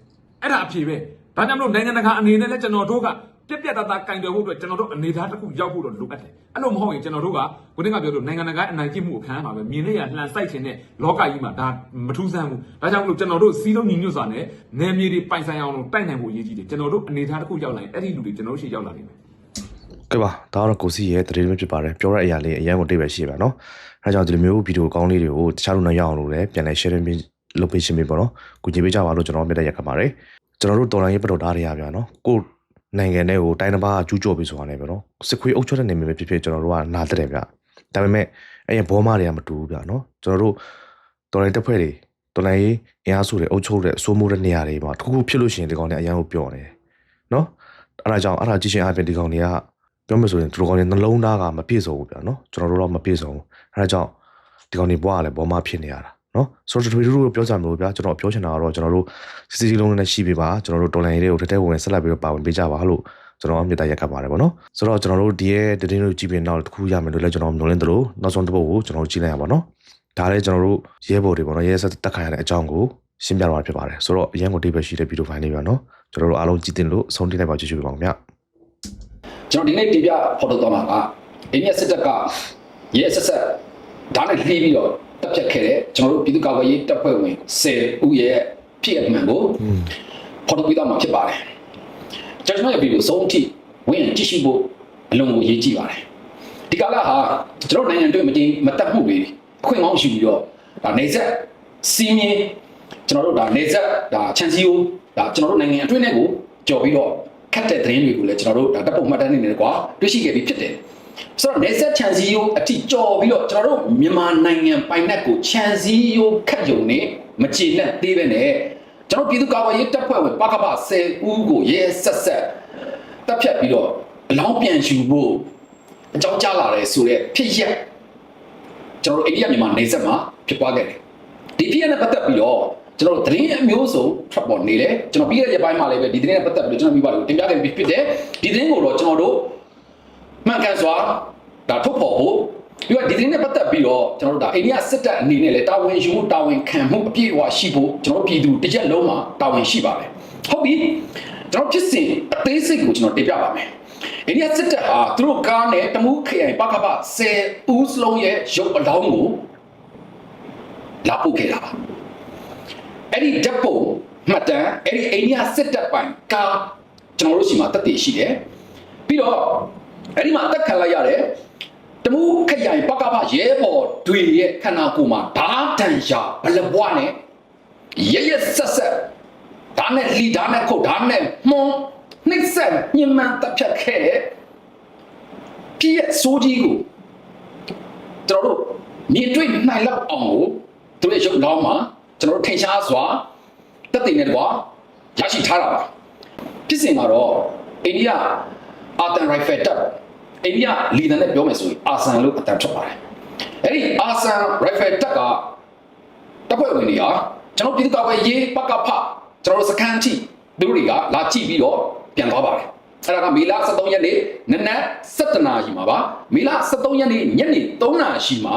အဲ့ဒါအဖြေပဲဒါကြောင့်မလို့နိုင်ငံတကာအနေနဲ့လည်းကျွန်တော်တို့ကပြက်ပြက်သားသားကင်တွယ်ဖို့အတွက်ကျွန်တော်တို့အနေသားတစ်ခုရောက်ဖို့တော့လိုအပ်တယ်အဲ့လိုမဟုတ်ရင်ကျွန်တော်တို့ကကိုတင်ကပြောလို့နိုင်ငံတကာအနိုင်ကျင့်မှုကိုခံရမှာပဲမြင်နေရလှန်ဆိုင်ခြင်းနဲ့လောကကြီးမှာဒါမထူးဆန်းဘူးဒါကြောင့်မလို့ကျွန်တော်တို့စီးလုံးညီညွတ်စွာနဲ့နယ်မြေတွေပိုင်ဆိုင်အောင်လို့တိုက်နိုင်ဖို့အရေးကြီးတယ်ကျွန်တော်တို့အနေသားတစ်ခုရောက်လာရင်အဲ့ဒီလူတွေကျွန်တော်တို့ရှေ့ရောက်လာနိုင်မယ်ကဲပါဒါကတော့ကိုစီရဲ့တရေမျိုးဖြစ်ပါတယ်ပြောတဲ့အရာလေးအရင်ကတိတ်ပဲရှိပါနော်အဲဒါကြောင့်ဒီလိုမျိုးဗီဒီယိုကောင်းလေးတွေကိုတခြားလူနဲ့ရအောင်လို့လည်းပြန်လဲ sharing လုပ်ပေးရှင်ပေးပေါ့နော်ကိုကြည့်ပေးကြပါလို့ကျွန်တော်မြတ်တဲ့ရက်ခတ်ပါတယ်ကျွန်တော်တို့တော်လိုင်းရေးပတ်တော်သားတွေရဗျာနော်ကိုနိုင်ငံတွေကိုတိုင်းတစ်ပါးကျူးကျော်ပြီးဆိုတာနဲ့ပဲနော်စစ်ခွေးအုပ်ချုပ်တဲ့နေမျိုးပဲဖြစ်ဖြစ်ကျွန်တော်တို့ကနားတက်တယ်ဗျဒါပေမဲ့အဲ့ရဘောမတွေကမတူဘူးဗျနော်ကျွန်တော်တို့တော်လိုင်းတက်ဖွဲ့တွေတော်လိုင်းရေးအင်အားစုတွေအုပ်ချုပ်တဲ့အစိုးမိုးတဲ့နေရာတွေမှာတခုခုဖြစ်လို့ရှိရင်ဒီကောင်တွေအရန်ကိုပျော့နေတယ်နော်အဲ့ဒါကြောင့်အဲ့ဒါကြည့်ချင်းအပြင်ဒီကောင်တွေကပြောမှဆိုရင်ဒီကောင်တွေနှလုံးသားကမပြည့်စုံဘူးဗျနော်ကျွန်တော်တို့တော့မပြည့်စုံဘူးအဲ့ဒါကြောင့်ဒီကောင်တွေဘွားကလည်းဘောမဖြစ်နေရတာနော်ဆိုတော့ထွေထူးတို့ပြောကြမလို့ဗျာကျွန်တော်ပြောချင်တာကတော့ကျွန်တော်တို့စီစီလုံးနဲ့ရှိပေးပါကျွန်တော်တို့တော်လိုင်းရေးတွေကိုတတဲဝင်ဆက်လက်ပြီးတော့ပါဝင်ပေးကြပါလို့ကျွန်တော်မြတ်တရက်ခတ်ပါတယ်ဗောနော်ဆိုတော့ကျွန်တော်တို့ဒီရဲ့တည်င်းတို့ကြည့်ပြီးနောက်တစ်ခုရမယ်လို့လည်းကျွန်တော်မျှော်လင့်သလိုနောက်ဆုံးတစ်ပုတ်ကိုကျွန်တော်ကြည့်လိုက်ရပါတော့ဒါလည်းကျွန်တော်တို့ရဲဘော်တွေဗောနော်ရဲဆက်တက်ခိုင်းရတဲ့အကြောင်းကိုရှင်းပြသွားဖြစ်ပါတယ်ဆိုတော့အရင်ကတိတ်ပဲရှိတဲ့ဗီဒီယိုဖိုင်လေးပါနော်ကျွန်တော်တို့အားလုံးကြည့်တင်လို့အဆုံးထိလိုက်ပါကြည့်ရှုပါဦးဗျာကျွန်တော်ဒီနေ့တင်ပြဖော်ထုတ်သွားမှာကအိန္ဒိယစစ်တပ်ကရဲဆက်ဒါနဲ့လှီးပြီးတော့တပ်ဖြတ်ခဲ့တဲ့ကျွန်တော်တို့ပြည်သူ့ကာကွယ်ရေးတပ်ဖွဲ့ဝင်10ဦးရဲ့ဖြစ်အမှန်ကိုဖော်ထုတ်ပြသမှာဖြစ်ပါတယ်။ကျွန်တော်ရဲ့ဗီဒီယိုဆုံးထိဝင်ကြည့်ရှုဖို့အလုံးကိုရေးကြည့်ပါတယ်။ဒီကာလဟာကျွန်တော်နိုင်ငံတွင်းမတတ်မှုတွေအခွင့်အရေးယူပြီးတော့ဒါနေဆက်စီးမြင်ကျွန်တော်တို့ဒါနေဆက်ဒါချန်စီယိုဒါကျွန်တော်တို့နိုင်ငံအတွင်းနဲ့ကိုကြော်ပြီးတော့ခတ်တဲ့သတင်းတွေကိုလည်းကျွန်တော်တို့ဒါတပ်ပုံမှတ်တမ်းနေတယ်ကွာတွေ့ရှိခဲ့ပြီးဖြစ်တယ်။ဆိုတော့နေဆက်ချန်စီယိုအထိကြော်ပြီးတော့ကျွန်တော်တို့မြန်မာနိုင်ငံပိုင်နက်ကိုချန်စီယိုခတ်ယုံနဲ့မချေနဲ့သေးပဲနဲ့ကျွန်တော်ပြည်သူ့ကာကွယ်ရေးတပ်ဖွဲ့ဝင်ပကပ10ဦးကိုရဲဆက်တပ်ဖြတ်ပြီးတော့အလောင်းပြန်ယူဖို့အကြောင်းကြားလာတယ်ဆိုတော့ဖြစ်ရက်ကျွန်တော်တို့အိန္ဒိယမြန်မာနေဆက်မှာဖြစ်ပွားခဲ့တယ်ဒီဖြစ်ရက်နဲ့ပတ်သက်ပြီးတော့ကျွန်တော်တို့သတင်းအမျိုးစုံထွက်ပေါ်နေတယ်ကျွန်တော်ပြီးခဲ့တဲ့ပိုင်းမှာလည်းပဲဒီသတင်းနဲ့ပတ်သက်ပြီးကျွန်တော်မိဘတွေကိုတင်ပြခဲ့ပြီးဖြစ်တယ်ဒီသတင်းကိုတော့ကျွန်တော်တို့မှန်ကန်စွာဒါထုတ်ဖော်ဖို့ပြီးတော့ဒီသတင်းနဲ့ပတ်သက်ပြီးတော့ကျွန်တော်တို့ဒါအိန္ဒိယစစ်တပ်အနေနဲ့လည်းတာဝန်ယူမှုတာဝန်ခံမှုအပြည့်အဝရှိဖို့ကျွန်တော်တို့ပြည်သူတစ်ရက်လုံးမှာတာဝန်ရှိပါတယ်ဟုတ်ပြီကျွန်တော်ဖြစ်စဉ်အသေးစိတ်ကိုကျွန်တော်တင်ပြပါမယ်အိန္ဒိယစစ်တပ်ဟာသူတို့ကားနဲ့တမူးခရိုင်ပကပ10ဦးစလုံးရဲ့ရုပ်အလောင်းကိုလာပို့ခဲ့တာပါအဲ့ဒီဓာတ်ပုံမှတ်တမ်းအဲ့ဒီအိန္ဒိယစစ်တပ်ပိုင်ကားကျွန်တော်တို့ရှိမှာတက်တည်ရှိတယ်ပြီးတော့အဲ့ဒီမှာတက်ခံလိုက်ရတယ်တမူးခရိုင်ပကပရဲဘော်တွေရဲ့ခန္ဓာကိုယ်မှာဓာတ်တန်ရာဘလဘွားနဲ့ရဲဆက်ဓာတ်နဲ့လီဓာတ်နဲ့ခုတ်ဓာတ်နဲ့မွန်းနှိမ့်ဆက်ညှဉ်းပန်းတပ်ဖြတ်ခဲ့တဲ့ပြည့်စိုးကြီးကိုကျွန်တော်တို့မြင်တွေ့နိုင်လောက်အောင်ကိုသူရဲ့ရုပ်လောင်းမှာကျွန်တော်တို့ထင်ရှားစွာတက်တည်နေတော့ရရှိထားတာပါဖြစ်စဉ်မှာတော့အိန္ဒိယအာတန်ရိုင်ဖယ်တပ် အိန္ဒိယလီဒန်နဲ့ပြောမယ်ဆိုရင်အာဆန်လို့အတန်ထွက်ပါတယ်အဲ့ဒီအာဆန်ရိုင်ဖယ်တက်ကတပ်ဖွဲ့ဝင်တွေဟာကျွန်တော်ပြည်သူ့ကာကွယ်ရေးပကဖကျွန်တော်စကန်တီသူတို့တွေကလာကြည့်ပြီးတော့ပြန်သွားပါတယ်အဲ့ဒါကမေလ23ရက်နေ့နနက်7:00 နာရီမှာပါမေလ23ရက်နေ့ညနေ3:00 နာရီမှာ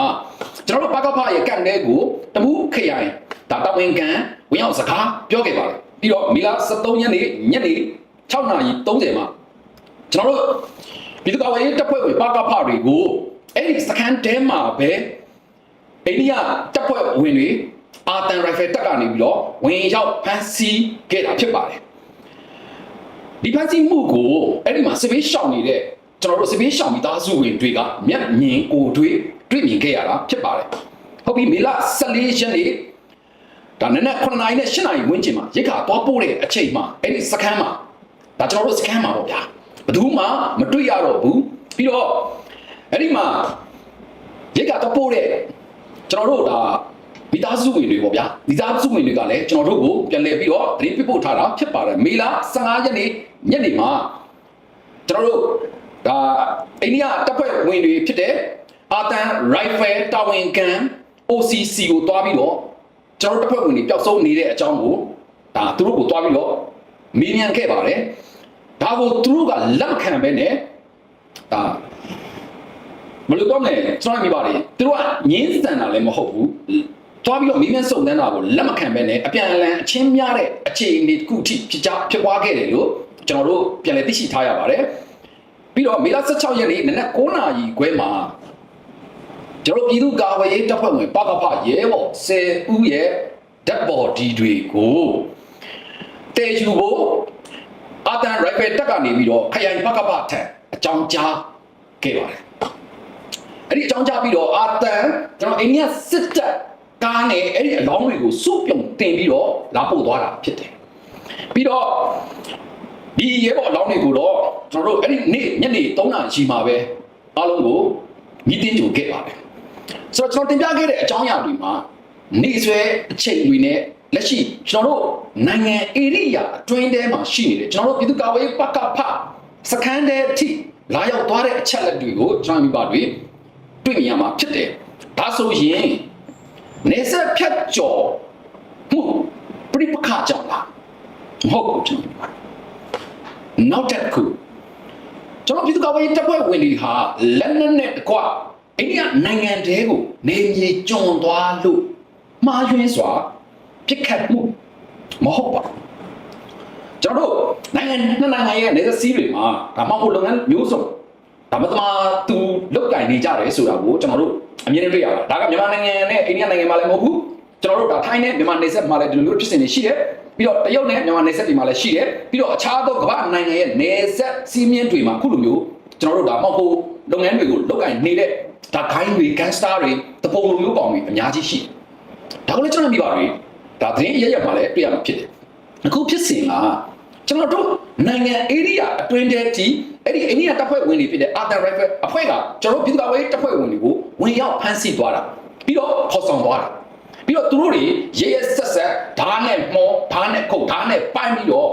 ကျွန်တော်တို့ပကဖရဲ့ကန်တဲကိုတမူးခရိုင်ဒါတဝင်ကန်ဝင်ရောက်စကားပြောခဲ့ပါတယ်ပြီးတော့မေလ23ရက်နေ့ညနေ6:30မှာကျွန်တော်တို့ပြည်သူ့ကာကွယ်ရေးတပ်ဖွဲ့ဝင်ပကဖတွေကိုအဲ့ဒီစကန်တဲမှာပဲအိန္ဒိယတပ်ဖွဲ့ဝင်တွေအာတန်ရိုင်ဖယ်တက်ကနေပြီးတော့ဝင်ရောက်ဖမ်းဆီးခဲ့တာဖြစ်ပါတယ်ဒီဖမ်းဆီးမှုကိုအဲ့ဒီမှာစစ်ဘေးရှောင်နေတဲ့ကျွန်တော်တို့စစ်ဘေးရှောင်မိသားစုဝင်တွေကမျက်မြင်ကိုတွေ့မြင်ခဲ့ရတာဖြစ်ပါတယ်ဟုတ်ပြီမေလ14ရက်နေ့ဒါနနက်9:00 နာရီနဲ့10:00 နာရီဝန်းကျင်မှာရိတ်ခါသွားပို့တဲ့အချိန်မှာအဲ့ဒီစခန်းမှာဒါကျွန်တော်တို့စခန်းမှာပေါ့ဗျာဘယ်သူမှမတွေ့ရတော့ဘူးပြီးတော့အဲ့ဒီမှာရိတ်ခါသွားပို့တဲ့ကျွန်တော်တို့ဒါမိသားစုဝင်တွေပေါ့ဗျာမိသားစုဝင်တွေကလည်းကျွန်တော်တို့ကိုပြန်လည်ပြီးတော့သတင်းပေးပို့ထားတာဖြစ်ပါတယ်မေလ15ရက်နေ့ညနေမှာကျွန်တော်တို့ဒါအိန္ဒိယတပ်ဖွဲ့ဝင်တွေဖြစ်တဲ့အာတန်ရိုင်ဖယ်တာဝန်ခံ OCC ကိုတွားပြီးတော့ကျွန်တော်တပ်ဖွဲ့ဝင်တွေပျောက်ဆုံးနေတဲ့အကြောင်းကိုဒါသူတို့ကိုတွားပြီးတော့မေးမြန်းခဲ့ပါတယ်ဒါကိုသူတို့ကလက်ခံပဲနဲ့ဒါမလို့တော့လည်းကျွန်တော်မိပါတယ်သူတို့ကငင်းစံတာလည်းမဟုတ်ဘူးတွားပြီးတော့မိမစုံတန်းတာကိုလက်မခံပဲနဲ့အပြန်အလှန်အချင်းများတဲ့အခြေအနေတစ်ခုထိဖြစ်ပွားခဲ့တယ်လို့ကျွန်တော်တို့ပြန်လည်သိရှိထားရပါတယ်ပြီးတော့မေလ16ရက်နေ့နနက်9:00 နာရီခွဲမှာကျွန်တော်ပြည်သူ့ကာကွယ်ရေးတပ်ဖွဲ့ဝင်ပကဖရဲဘော်10 ဦးရဲ့ဓာတ်ပေါ်ဒီတွေကိုတေယူဖို့အာတန်ရိုင်ဖယ်တက်ကနေပြီးတော့ခရိုင်ပကဖထံအကြောင်းကြားခဲ့ပါတယ်အဲ့ဒီအကြောင်းကြားပြီးတော့အာတန်ကျွန်တော်အိန္ဒိယစစ်တပ်ကားနဲ့အဲ့ဒီအလောင်းတွေကိုစုပြုံတင်ပြီးတော့လာပို့သွားတာဖြစ်တယ်ပြီးတော့ဒီရဲဘော်အလောင်းတွေကိုတော့ကျွန်တော်တို့အဲ့ဒီနေ့ညနေ3:00 နာရီမှာပဲအားလုံးကိုမိတင်ကြိုခဲ့ပါတယ်ဆိုတော့ကျွန်တော်တင်ပြခဲ့တဲ့အကြောင်းအရာတွေမှာနေဆွဲအချိန်တွေနဲ့လက်ရှိကျွန်တော်တို့နိုင်ငံဧရိယာအတွင်းထဲမှာရှိနေတယ်ကျွန်တော်တို့ပြည်သူ့ကာကွယ်ရေးပကဖစခန်းတဲ့အထိလာရောက်သွားတဲ့အချက်လက်တွေကိုကျွန်တော်မိပါတွေတွေ့မြင်ရမှာဖြစ်တယ်ဒါဆိုရင်နေဆက်ဖြတ်ကျော်မှုပြိပခါကြောင့်လားမဟုတ်ဘူးကျွန်တော်နောက်တစ်ခုကျွန်တော်ပြည်သူ့ကာကွယ်ရေးတပ်ဖွဲ့ဝင်တွေဟာလက်နက်နဲ့တကွအိန္ဒိယနိုင်ငံတဲကိုနေမြေကျွံသွားလို့မှားယွင်းစွာပြစ်ခတ်မှုမဟုတ်ပါကျွန်တော်တို့နိုင်ငံရဲ့နေသက်စီးတွေမှာဒါမှမဟုတ်လုပ်ငန်းမျိုးစုံဒါမှမဟုတ်သူလုတ်ကင်နေကြတယ်ဆိုတာကိုကျွန်တော်တို့အမြင်နဲ့တွေ့ရပါတယ်ဒါကမြန်မာနိုင်ငံနဲ့အိန္ဒိယနိုင်ငံမှာလည်းမဟုတ်ဘူးကျွန်တော်တို့ဒါထိုင်းနဲ့မြန်မာနယ်စပ်မှာလည်းဒီလိုမျိုးဖြစ်စဉ်တွေရှိတယ်ပြီးတော့တရုတ်နဲ့မြန်မာနယ်စပ်တွေမှာလည်းရှိတယ်ပြီးတော့အခြားသောကမ္ဘာနိုင်ငံရဲ့နယ်စပ်စီးမြင်တွေမှာအခုလိုမျိုးကျွန်တော်တို့ဒါမှမဟုတ်လုပ်ငန်းတွေကိုလုတ်ကင်နေတဲ့ဒါဂိုင်းတွေကန်စတာတွေတပုံလိုမျိုးကောင်တွေအများကြီးရှိတယ်ဒါကိုလည်းကျွန်တော်မြင်ပါပြီဒါသတင်းရရမှာလည်းတွေ့ရမှာဖြစ်တယ်အခုဖြစ်စဉ်ကကျွန်တော်တို့နိုင်ငံဧရိယာအတွင်းထဲကြီးအဲ့ဒီအိန္ဒိယတပ်ဖွဲ့ဝင်တွေဖြစ်တဲ့အာတန်ရိုင်ဖယ်အဖွဲ့ကကျွန်တော်ပြည်သူ့ကာကွယ်ရေးတပ်ဖွဲ့ဝင်တွေကိုဝင်ရောက်ဖမ်းဆီးသွားတာပြီးတော့ခေါ်ဆောင်သွားတာပြီးတော့သူတို့တွေရဲရဲဆက်ဆက်ဓာတ်နဲ့မောဓာတ်နဲ့ခုတ်ဓာတ်နဲ့ပိုင်းပြီးတော့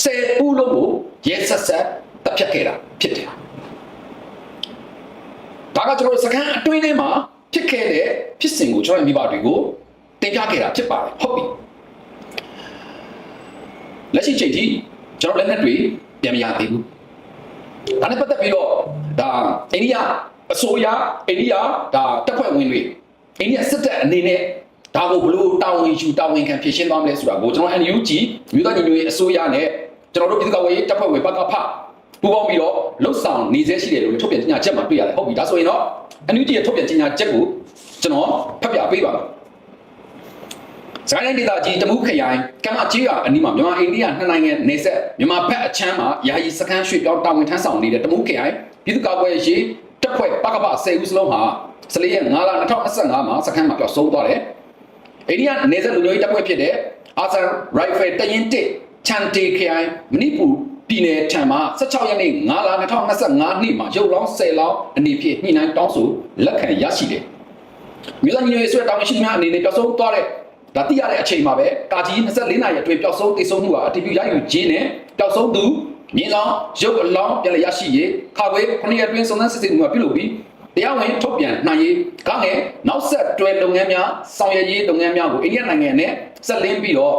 10 ဦးလုံးကိုရဲဆက်ဆက်တပ်ဖြတ်ခဲ့တာဖြစ်တယ်ဒါကကျွန်တော်စကန်အတွင်းထဲမှာဖြစ်ခဲ့တဲ့ဖြစ်စဉ်ကိုကျွန်တော်မိဘတွေကိုတင်ပြခဲ့တာဖြစ်ပါတယ်ဟုတ်ပြီလက်ရှိချိန်ထိကျွန်တော်လက်နက်တွေပြန်မရသေးဘူးဒါနဲ့ပတ်သက်ပြီးတော့ဒါအိန္ဒိယအစိုးရအိန္ဒိယဒါတပ်ဖွဲ့ဝင်တွေအိန္ဒိယစစ်တပ်အနေနဲ့ဒါကိုဘလို့တာဝန်ယူတာဝန်ခံဖြည့်ရှင်းသွားမလဲဆိုတာကိုကျွန်တော် NUG မြို့သားညီညွတ်ရေးအစိုးရနဲ့ကျွန်တော်တို့ပြည်သူ့ကာကွယ်ရေးတပ်ဖွဲ့ဝင်ပကဖပူးပေါင်းပြီးတော့လှုပ်ဆောင်နေစေရှိတယ်လို့ထုတ်ပြန်ကြေညာချက်မှာတွေ့ရတယ်ဟုတ်ပြီဒါဆိုရင်တော့ NUG ရဲ့ထုတ်ပြန်ကြေညာချက်ကိုကျွန်တော်ဖတ်ပြပေးပါမယ်စကိုင်းတိုင်းဒေသကြီးတမူးခရိုင်ကမ်းမကြီးအနီးမှာမြန်မာအိန္ဒိယနှစ်နိုင်ငံနယ်စပ်မြန်မာဘက်အချမ်းမှာယာယီစခန်းရွှေ့ပြောင်းတာဝန်ထမ်းဆောင်နေတဲ့တမူးခရိုင်ပြည်သူ့ကာကွယ်ရေးတပ်ဖွဲ့ပကဖ10 ဦးစလုံးဟာ14ရက်5လ2025မှာစခန်းမှာပျောက်ဆုံးသွားတယ်။အိန္ဒိယနယ်စပ်လူမျိုးရေးတပ်ဖွဲ့ဖြစ်တဲ့အာဆန်ရိုင်ဖယ်တရင်1ချန်တေခရိုင်မဏိပူပြည်နယ်ထံမှာ16ရက်နေ့5လ2025နှစ်မှာရုပ်လောင်း10လောင်းအနေဖြင့်ညှိနှိုင်းတောင်းဆိုလက်ခံရရှိတယ်။မြို့သားညီညွတ်ရေးဆွဲတောင်းရှိများအနေနဲ့ပျောက်ဆုံးသွားတဲ့ဒါသိရတဲ့အချိန်မှာပဲကာကြီး24နာရီအတွင်းပျောက်ဆုံးတိတ်ဆုံးမှုဟာအတည်ပြုရယူခြင်းနဲ့ပျောက်ဆုံးသူ မြင်းဆောင်ရုပ်အလောင်းပြန်လည်ရရှိရေးခါခွေ9ရက်တွင်စုံစမ်းစစ်ဆေးမှုမှာပြုလုပ်ပြီးတရားဝင်ထုတ်ပြန်နိုင်ရေးကငယ်နောက်ဆက်တွဲလုပ်ငန်းများဆောင်ရွက်ရေးလုပ်ငန်းများကိုအိန္ဒိယနိုင်ငံနဲ့ဆက်လင်းပြီးတော့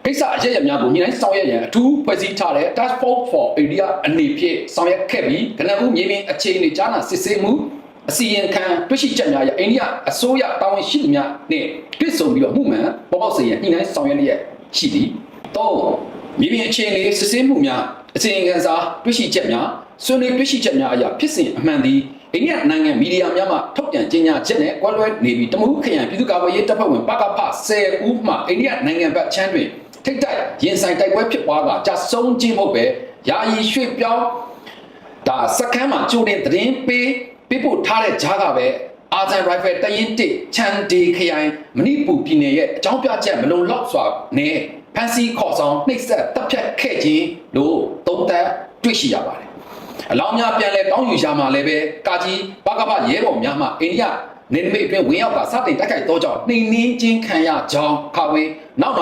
ကိစ္စအရရများကိုညီတိုင်းဆောင်ရွက်ရန်အထူးဖွဲ့စည်းထားတဲ့ Task Force for India အနေဖြင့်ဆောင်ရွက်ခဲ့ပြီးကနဦးမြေပြင်အခြေအနေကြားနာစစ်ဆေးမှုအစီရင်ခံတွေ့ရှိချက်များရအိန္ဒိယအစိုးရတာဝန်ရှိသူများနဲ့တွေ့ဆုံပြီးတော့မှုမှန်ပေါ်ပေါက်စေရန်ညီတိုင်းဆောင်ရွက်လျက်ရှိသည်တော့မြေပြင်အခြေအနေစစ်ဆေးမှုများအစီရင်ခံစာတွေ့ရှိချက်များဆွေးနွေးတွေ့ရှိချက်များအရာဖြစ်စဉ်အမှန်သည်အိန္ဒိယနိုင်ငံမီဒီယာများမှထုတ်ပြန်ကြေညာချက်နဲ့ကွဲလွဲနေပြီးတမှုခရိုင်ပြည်သူ့ကာကွယ်ရေးတပ်ဖွဲ့ဝင်ပကဖ10ဦးမှအိန္ဒိယနိုင်ငံဘက်ချမ်းတွင်ထိတ်တိုက်ရင်ဆိုင်တိုက်ပွဲဖြစ်ပွားကကြာဆုံးခြင်းမဟုတ်ပဲယာယီရွှေ့ပြောင်းဒါစက္ကန့်မှာကြိုတင်သတင်းပေးပို့ထားတဲ့ကြားကပဲအာဇန်ရိုင်ဖယ်တရင်တစ်ချန်ဒီခရိုင်မဏိပူပြည်နယ်ရဲ့အကြောင်းပြချက်မလုံလောက်စွာနဲ့ဖန်စီခေါ်ဆောင်နှိပ်စက်တပ်ဖြတ်ခဲ့ခြင်းလို့သုံးသပ်တွေ့ရှိရပါတယ်အလောင်းများပြန်လဲတောင်းယူရမှာလည်းပဲကာကြီးဘကပရဲဘော်များမှအိန္ဒိယနေနမိတ်အတွင်းဝင်ရောက်ကစတင်တိုက်ခိုက်သောကြောင့်နှိမ်နင်းခြင်းခံရကြောင်းခါဝေးနောက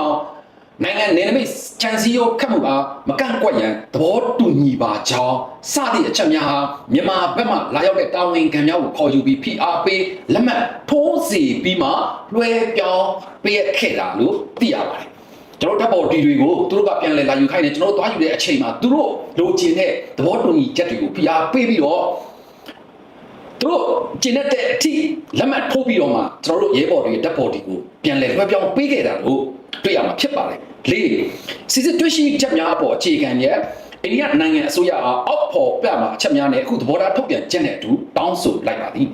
်နိုင်ငံနေနမိတ်ချန်စီယိုခတ်မှုအားမကန့်ကွက်ရန်သဘောတူညီပါကြောင်းစသည့်အချက်များဟာမြန်မာဘက်မှလာရောက်တဲ့တာဝန်ခံများကိုခေါ်ယူပြီးဖိအားပေးလက်မှတ်ထိုးစီပြီးမှလွှဲပြောင်းပေးခဲ့တာလို့သိရပါတယ်ကျွန်တော်တပ်ပေါ်ဒီတွေကိုသူတို့ကပြန်လည်လာယူခိုင်းတယ်ကျွန်တော်သွားယူတဲ့အချိန်မှာသူတို့လိုချင်တဲ့သဘောတူညီချက်တွေကိုဖိအားပေးပြီးတော့သူတို့ကျင့်တဲ့အထိလက်မှတ်ထိုးပြီးတော့မှကျွန်တော်တို့ရဲဘော်တွေတပ်ပေါ်ဒီကိုပြန်လည်လွှဲပြောင်းပေးခဲ့တာလို့တွေ့ရမှာဖြစ်ပါတယ်၄စစ်စစ်တွေ့ရှိချက်များအပေါ်အခြေခံရဲ့အိန္ဒိယနိုင်ငံအစိုးရအားအောက်ဖို့ပြမှာအချက်များနဲ့အခုသဘောထားထုတ်ပြန်ချက်နဲ့အတူတောင်းဆိုလိုက်ပါသည်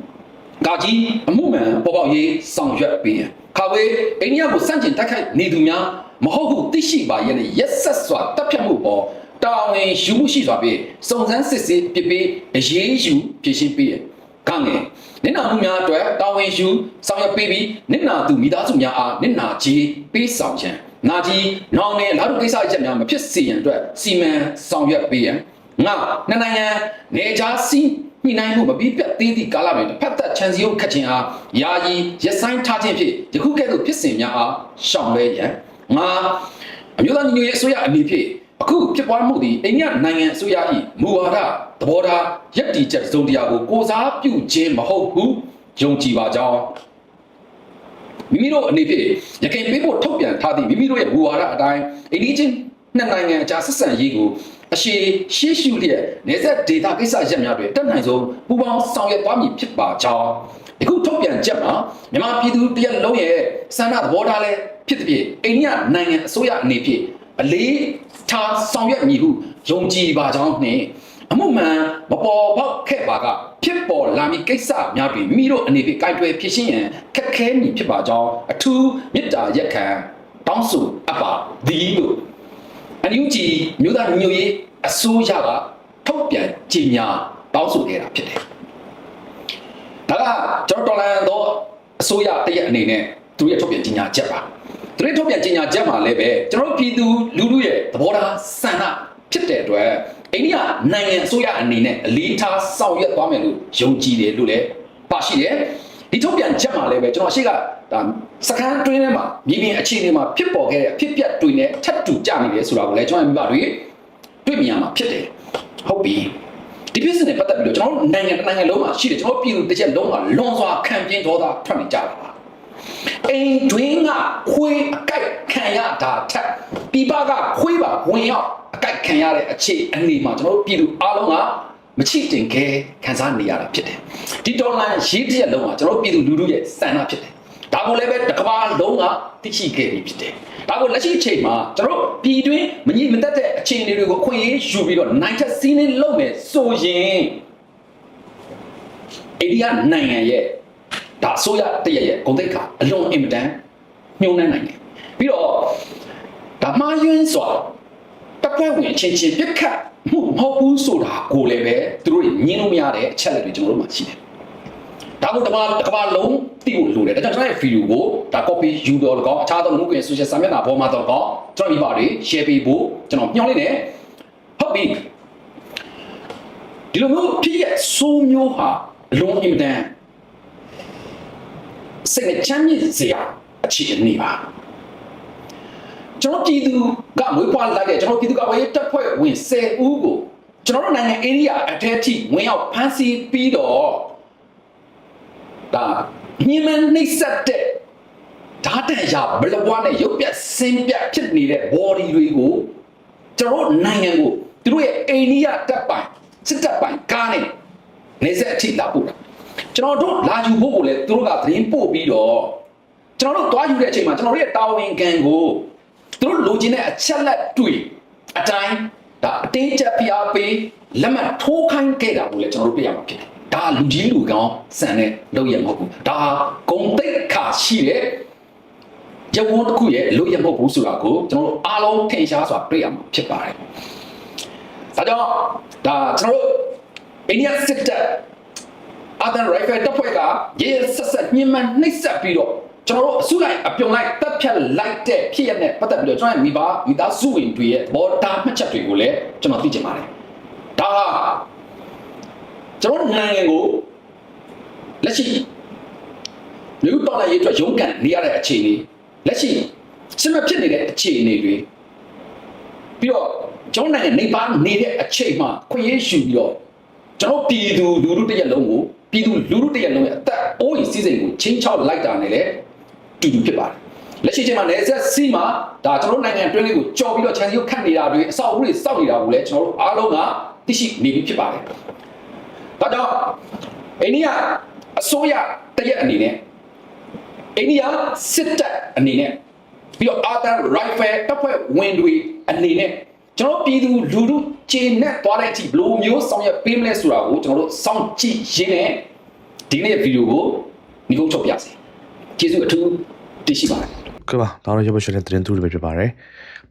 ကာကြီးအမှုမှန်ပေါ်ပေါက်ရေးဆောင်ရွက်ပေးရန်ခါဝေးအိန္ဒိယကိုစန့်ကျင်တိုက်ခိုက်နေသူများမဟုတ်ဘူးသိရှိပါရဲ့ရက်ဆက်စွာတပ်ဖြတ်မှုပေါ်တာဝန်ယူမှုရှိစွာဖြင့်စုံစမ်းစစ်ဆေးပြပေးအရေးယူဖြည့်ရှင်းပေးရန်ကငယ်နစ်နာမှုများအတွက်တာဝန်ယူဆောင်ရွက်ပေးပြီးနစ်နာသူမိသားစုများအားနစ်နာကြီးပေးဆောင်ရန်နာကြီးနောင်နဲ့လာတို့ကိစ္စချက်များမဖြစ်စေရန်အတွက်စီမံဆောင်ရွက်ပေးရန်ငါနှစ်နိုင်ငံနေခြားစီညှိနှိုင်းမှုမပြီးပြတ်သေးသည့်ကာလတွင်တစ်ဖက်သက်ချန်စီကိုခတ်ခြင်းအားယာယီရက်ဆိုင်ထားခြင်းဖြင့်ယခုကဲ့သို့ဖြစ်စဉ်များအားရှောင်လွှဲရန်ငါအမျိုးသားညီညွတ်ရေးအစိုးရအနေဖြင့်အခုဖြစ်ပွားမှုသည်အိန္ဒိယနိုင်ငံအစိုးရ၏မူဝါဒသဘောထားယက်တီချက်စုံတရားကိုကိုစားပြုခြင်းမဟုတ်ဘူးယုံကြည်ပါကြောင်းမိမိတို့အနေဖြင့်ရခိုင်ပေးဖို့ထုတ်ပြန်ထားသည့်မိမိတို့ရဲ့မူဝါဒအတိုင်းအိန္ဒိချင်းနှစ်နိုင်ငံအကြားဆက်ဆံရေးကိုအရှိရှေ့ရှုလျက်နေဆက်ဒေတာကိစ္စရပ်များတွင်တက်နိုင်ဆုံးပူးပေါင်းဆောင်ရွက်သွားမည်ဖြစ်ပါကြောင်းအခုထုတ်ပြန်ချက်မှာမြန်မာပြည်သူတရက်လုံးရဲ့စန္ဒသဘောထားလည်းဖြစ်တဲ့ဖြစ်အိန္ဒိယနိုင်ငံအစိုးရအနေဖြင့်အလေးထားဆောင်ရွက်မည်ဟုယုံကြည်ပါကြောင်းနှင့်အမှုမှန်မပေါ်ပေါက်ခဲ့ပါကဖြစ်ပေါ်လာမည့်ကိစ္စများတွင်မိတို့အနေဖြင့်ကိုင်တွယ်ဖြစ်ရှင်းရန်ခက်ခဲမည်ဖြစ်ပါကြောင်းအထူးမေတ္တာရက်ခံတောင်းဆိုအပ်ပါသည်လို့အန်ယူဂျီမြို့သားညိုရေးအစိုးရကထုတ်ပြန်ကြေညာတောင်းဆိုခဲ့တာဖြစ်တယ်။ဒါကကျွန်တော်တော်လန်တော့အစိုးရတရက်အနေနဲ့သူရဲ့ထုတ်ပြန်ကြေညာချက်ပါ။သူရဲ့ထုတ်ပြန်ကြေညာချက်မှာလည်းပဲကျွန်တော်ပြည်သူလူထုရဲ့သဘောထားဆန္ဒဖြစ်တဲ့အတွက်အိန္ဒိယနိုင်ငံအစိုးရအနေနဲ့အလေးထားဆောင်ရွက်သွားမယ်လို့ယုံကြည်တယ်လို့လည်းပါရှိတယ်။ဒီထုတ်ပြန်ချက်မှာလည်းပဲကျွန်တော်အရှိကဒါစကန်တွင်းထဲမှာမြေပြင်အခြေအနေမှာဖြစ်ပေါ်ခဲ့တဲ့အဖြစ်ပြက်တွေနဲ့ထပ်တူကြနေတယ်ဆိုတာကိုလည်းကျွန်တော်မိဘတွေတွေ့မြင်ရမှာဖြစ်တယ်ဟုတ်ပြီဒီဖြစ်စဉ်နဲ့ပတ်သက်ပြီးတော့ကျွန်တော်တို့နိုင်ငံတစ်နိုင်ငံလုံးမှာရှိတယ်ကျွန်တော်ပြည်သူတစ်ချက်လုံးမှာလွန်စွာခံပြင်းဒေါသထွက်နေကြတာပါအိမ်တွင်းကခွေးအကိုက်ခံရတာထက်ပြပကခွေးပါဝင်ရောက်အကိုက်ခံရတဲ့အခြေအနေမှာကျွန်တော်တို့ပြည်သူအားလုံးကမချိတင်ခဲခံစားနေရတာဖြစ်တယ်ဒီဒေါ်လာရေးတစ်ရက်လုံးမှာကျွန်တော်တို့ပြည်သူလူထုရဲ့စံနာဖြစ်တယ်ဒါကိုလည်းပဲတစ်ကမ္ဘာလုံးကသိရှိခဲ့ပြီဖြစ်တယ်ဒါကိုလက်ရှိအချိန်မှာကျွန်တော်တို့ပြည်တွင်းမညီမတက်တဲ့အခြေအနေတွေကိုအခွင့်အရေးယူပြီးတော့နိုင်ထက်စီးနှင်းလုပ်မယ်ဆိုရင်အိန္ဒိယနိုင်ငံရဲ့ဒါဆိုရတရက်ရဲ့ဂုဏ်သိက္ခာအလွန်အင်မတန်ညှိုးနှံနိုင်တယ်ပြီးတော့ဒါမှယွန်းစွာတပ်ဖွဲ့ဝင်ချင်းချင်းပြစ်ခတ်မှုမဟုတ်ဘူးဆိုတာကိုလည်းပဲသူတို့ညင်းလို့မရတဲ့အချက်လက်တွေကျွန်တော်တို့မှာရှိတယ်ဒါကိုတစ်ကမ္ဘာလုံးသိဖို့လိုတယ်ဒါကြောင့်ကျွန်တော်ရဲ့ဗီဒီယိုကိုဒါ copy ယူတော့တော့အခြားသောလူ့ကွန်ရက် social စာမျက်နှာပေါ်မှာတော့ကျွန်တော်ဒီပါတွေ share ပေးဖို့ကျွန်တော်ညှောင်းလိုက်တယ်ဟုတ်ပြီဒီလိုမျိုးဖြစ်ရဲ့စိုးမျိုးဟာအလုံးအင်တန်စိတ်နဲ့ချမ်းမြေ့စရာအခြေအနေပါ ကျွန်တော်ပြည်သူကမွေးဖွားလိုက်တဲ့ကျွန်တော်ပြည်သူကဝေးတပ်ဖွဲ့ဝင်10ဦးကိုကျွန်တော်တို့နိုင်ငံ area အထက်ထိဝင်ရောက်ဖမ်းဆီးပြီးတော့ဒါညှဉ်းပန်းနှိပ်စက်တဲ့ဓာတ်တန်ရဘလဘွားနဲ့ရုပ်ပြတ်ဆင်းပြတ်ဖြစ်နေတဲ့ body တွေကိုကျွန်တော်နိုင်ငံကိုသူတို့ရဲ့အိန္ဒိယတပ်ပိုင်စစ်တပ်ပိုင်ကားနဲ့နေဆက်အထိလာပို့တာကျွန်တော်တို့လာယူဖို့ကိုလည်းသူတို့ကသတင်းပို့ပြီးတော့ကျွန်တော်တို့သွားယူတဲ့အချိန်မှာကျွန်တော်တို့ရဲ့တာဝန်ခံကိုသူတို့လိုချင်တဲ့အချက်လက်တွေအတိုင်းဒါအတင်းကျပ်ပြအားပေးလက်မှတ်ထိုးခိုင်းခဲ့တာကိုလည်းကျွန်တော်တို့ပြရမှာဖြစ်တယ်ဒါလူကြီးလူကောင်းစံတဲ့လုပ်ရမဟုတ်ဘူးဒါဂုံတိတ်ခါရှိတဲ့ရုပ်ဝန်းတစ်ခုရဲ့လုပ်ရမဟုတ်ဘူးဆိုတာကိုကျွန်တော်တို့အားလုံးထင်ရှားစွာတွေ့ရမှာဖြစ်ပါတယ်ဒါကြောင့်ဒါကျွန်တော်တို့အိန္ဒိယစစ်တပ်အာသန်ရိုင်ဖယ်တပ်ဖွဲ့ကရေဆက်ညှဉ်းပန်းနှိပ်စက်ပြီးတော့ကျွန်တော်တို့အစုလိုက်အပြုံလိုက်တပ်ဖြတ်လိုက်တဲ့ဖြစ်ရတဲ့ပတ်သက်ပြီးတော့ကျွန်တော်မိသားစုဝင်တွေရဲ့ဘော်ဒါမှတ်ချက်တွေကိုလည်းကျွန်တော်သိချင်ပါတယ်ဒါဟာကျွန်တော်နိုင်ငံကိုလက်ရှိလူတော်လိုက်ရေးအတွက်ရုန်းကန်နေရတဲ့အခြေအနေလက်ရှိစစ်မဖြစ်နေတဲ့အခြေအနေတွေပြီးတော့ကျွန်တော်နိုင်ငံနေပါနေတဲ့အခြေမှာခွင့်ရယူပြီးတော့ကျွန်တော်ပြည်သူလူထုတရက်လုံးကိုပြည်သူလူထုတရက်လုံးရဲ့အသက်အိုးအိမ်စီးစိမ်ကိုချင်းချောက်လိုက်တာနဲ့လည်းတူတူဖြစ်ပါတယ်လက်ရှိချိန်မှာနယ်ဆက်စီမှာဒါကျွန်တော်နိုင်ငံတွင်းလေးကိုကြော်ပြီးတော့ခြံစည်းကိုခတ်နေတာတွေအဆောက်အဦတွေစောက်နေတာကိုလည်းကျွန်တော်တို့အားလုံးကသိရှိနေပြီဖြစ်ပါတယ်ဒါကြောင့်အိန္ဒိယအစိုးရတရက်အနေနဲ့အိန္ဒိယစစ်တပ်အနေနဲ့ပြီးတော့အာသန်ရိုင်ဖယ်တပ်ဖွဲ့ဝင်တွေအနေနဲ့ကျွန်တော်ပြည်သူလူထုခြေနဲ့သွားတဲ့အထိဘလိုမျိုးဆောင်ရွက်ပေးမလဲဆိုတာကိုကျွန်တော်တို့စောင့်ကြည့်ရင်းနဲ့ဒီနေ့ဗီဒီယိုကိုညီကုန်းချုပ်ပြစေကျေးဇူးအထူးတင်ရှိပါတယ်ကဲပါဒါတော့ရုပ်ရှင်တဲ့သတင်းသူတွေပဲဖြစ်ပါတယ်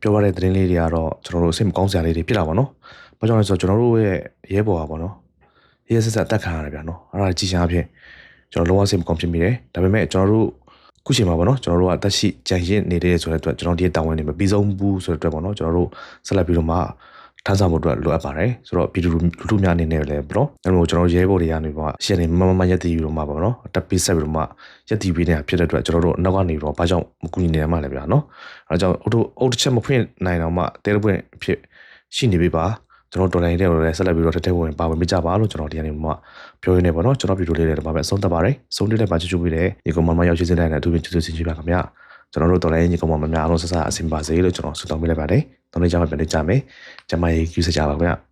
ပြောရတဲ့သတင်းလေးတွေကတော့ကျွန်တော်တို့စိတ်မကောင်းစရာလေးတွေဖြစ်လာပါတော့ဘာကြောင့်လဲဆိုတော့ကျွန်တော်တို့ရဲ့ရဲဘော်ပါနော်ရဲစစ်စစ်တက်ခံရတယ်ဗျာနော်အဲ့ဒါကြည်ရှားဖြစ်ကျွန်တော်လုံးဝစိတ်မကောင်းဖြစ်မိတယ်ဒါပေမဲ့ကျွန်တော်တို့ခုချိန်မှာပေါ့နော်ကျွန်တော်တို့ကအသက်ရှိကြံရင့်နေတဲ့ဆိုတဲ့အတွက်ကျွန်တော်ဒီတောင်းဝင်နေမပြီးဆုံးဘူးဆိုတဲ့အတွက်ပေါ့နော်ကျွန်တော်တို့ဆက်လက်ပြီးတော့မှထမ်းဆောင်ဖို့အတွက်လိုအပ်ပါတယ်ဆိုတော့ပြည်သူလူထုများအနေနဲ့လည်းပေါ့နော်အဲ့လိုကျွန်တော်ရဲဘော်တွေကနေပေါ့ရှင်းနေမရက်တည်ပြီးတော့မှပေါ့နော်အတက်ပေးဆက်ပြီးတော့မှရက်တည်ပေးနေတာဖြစ်တဲ့အတွက်ကျွန်တော်တို့နောက်ကနေတော့ဘာကြောင့်မကူညီနေရမှလဲဗျာနော်အဲဒါကြောင့်အုတ်တစ်ချက်မဖွင့်နိုင်တော့မှတဲတပွင့်ဖြစ်ရှိနေပြီပါကျွန်တော်တော်လိုင်းတဲ့ကိုလည်းဆက်လက်ပြီးတော့တက်ဝင်ပါဝင်ပြကြပါလို့ကျွန်တော်ဒီကနေမှပြောရင်းနေပေါ့နော်ကျွန်တော်ဗီဒီယိုလေးတွေတော့ပဲအဆုံးသတ်ပါတယ်ဆုံးတဲ့ပါချူပြီးတဲ့ဒီကောင်မရောက်ရှိစေတဲ့အထူးဖြင့်ကျေးဇူးတင်ရှိပါခင်ဗျာကျွန်တော်တို့တော်လိုင်းညီကောင်မများအားလုံးဆက်ဆက်အဆင်ပါစေလို့ကျွန်တော်ဆုတောင်းပေးလိုက်ပါတယ်တော်လေးကြမှာပြန်နေကြမယ်ကျမရေကျူးစကြပါခင်ဗျာ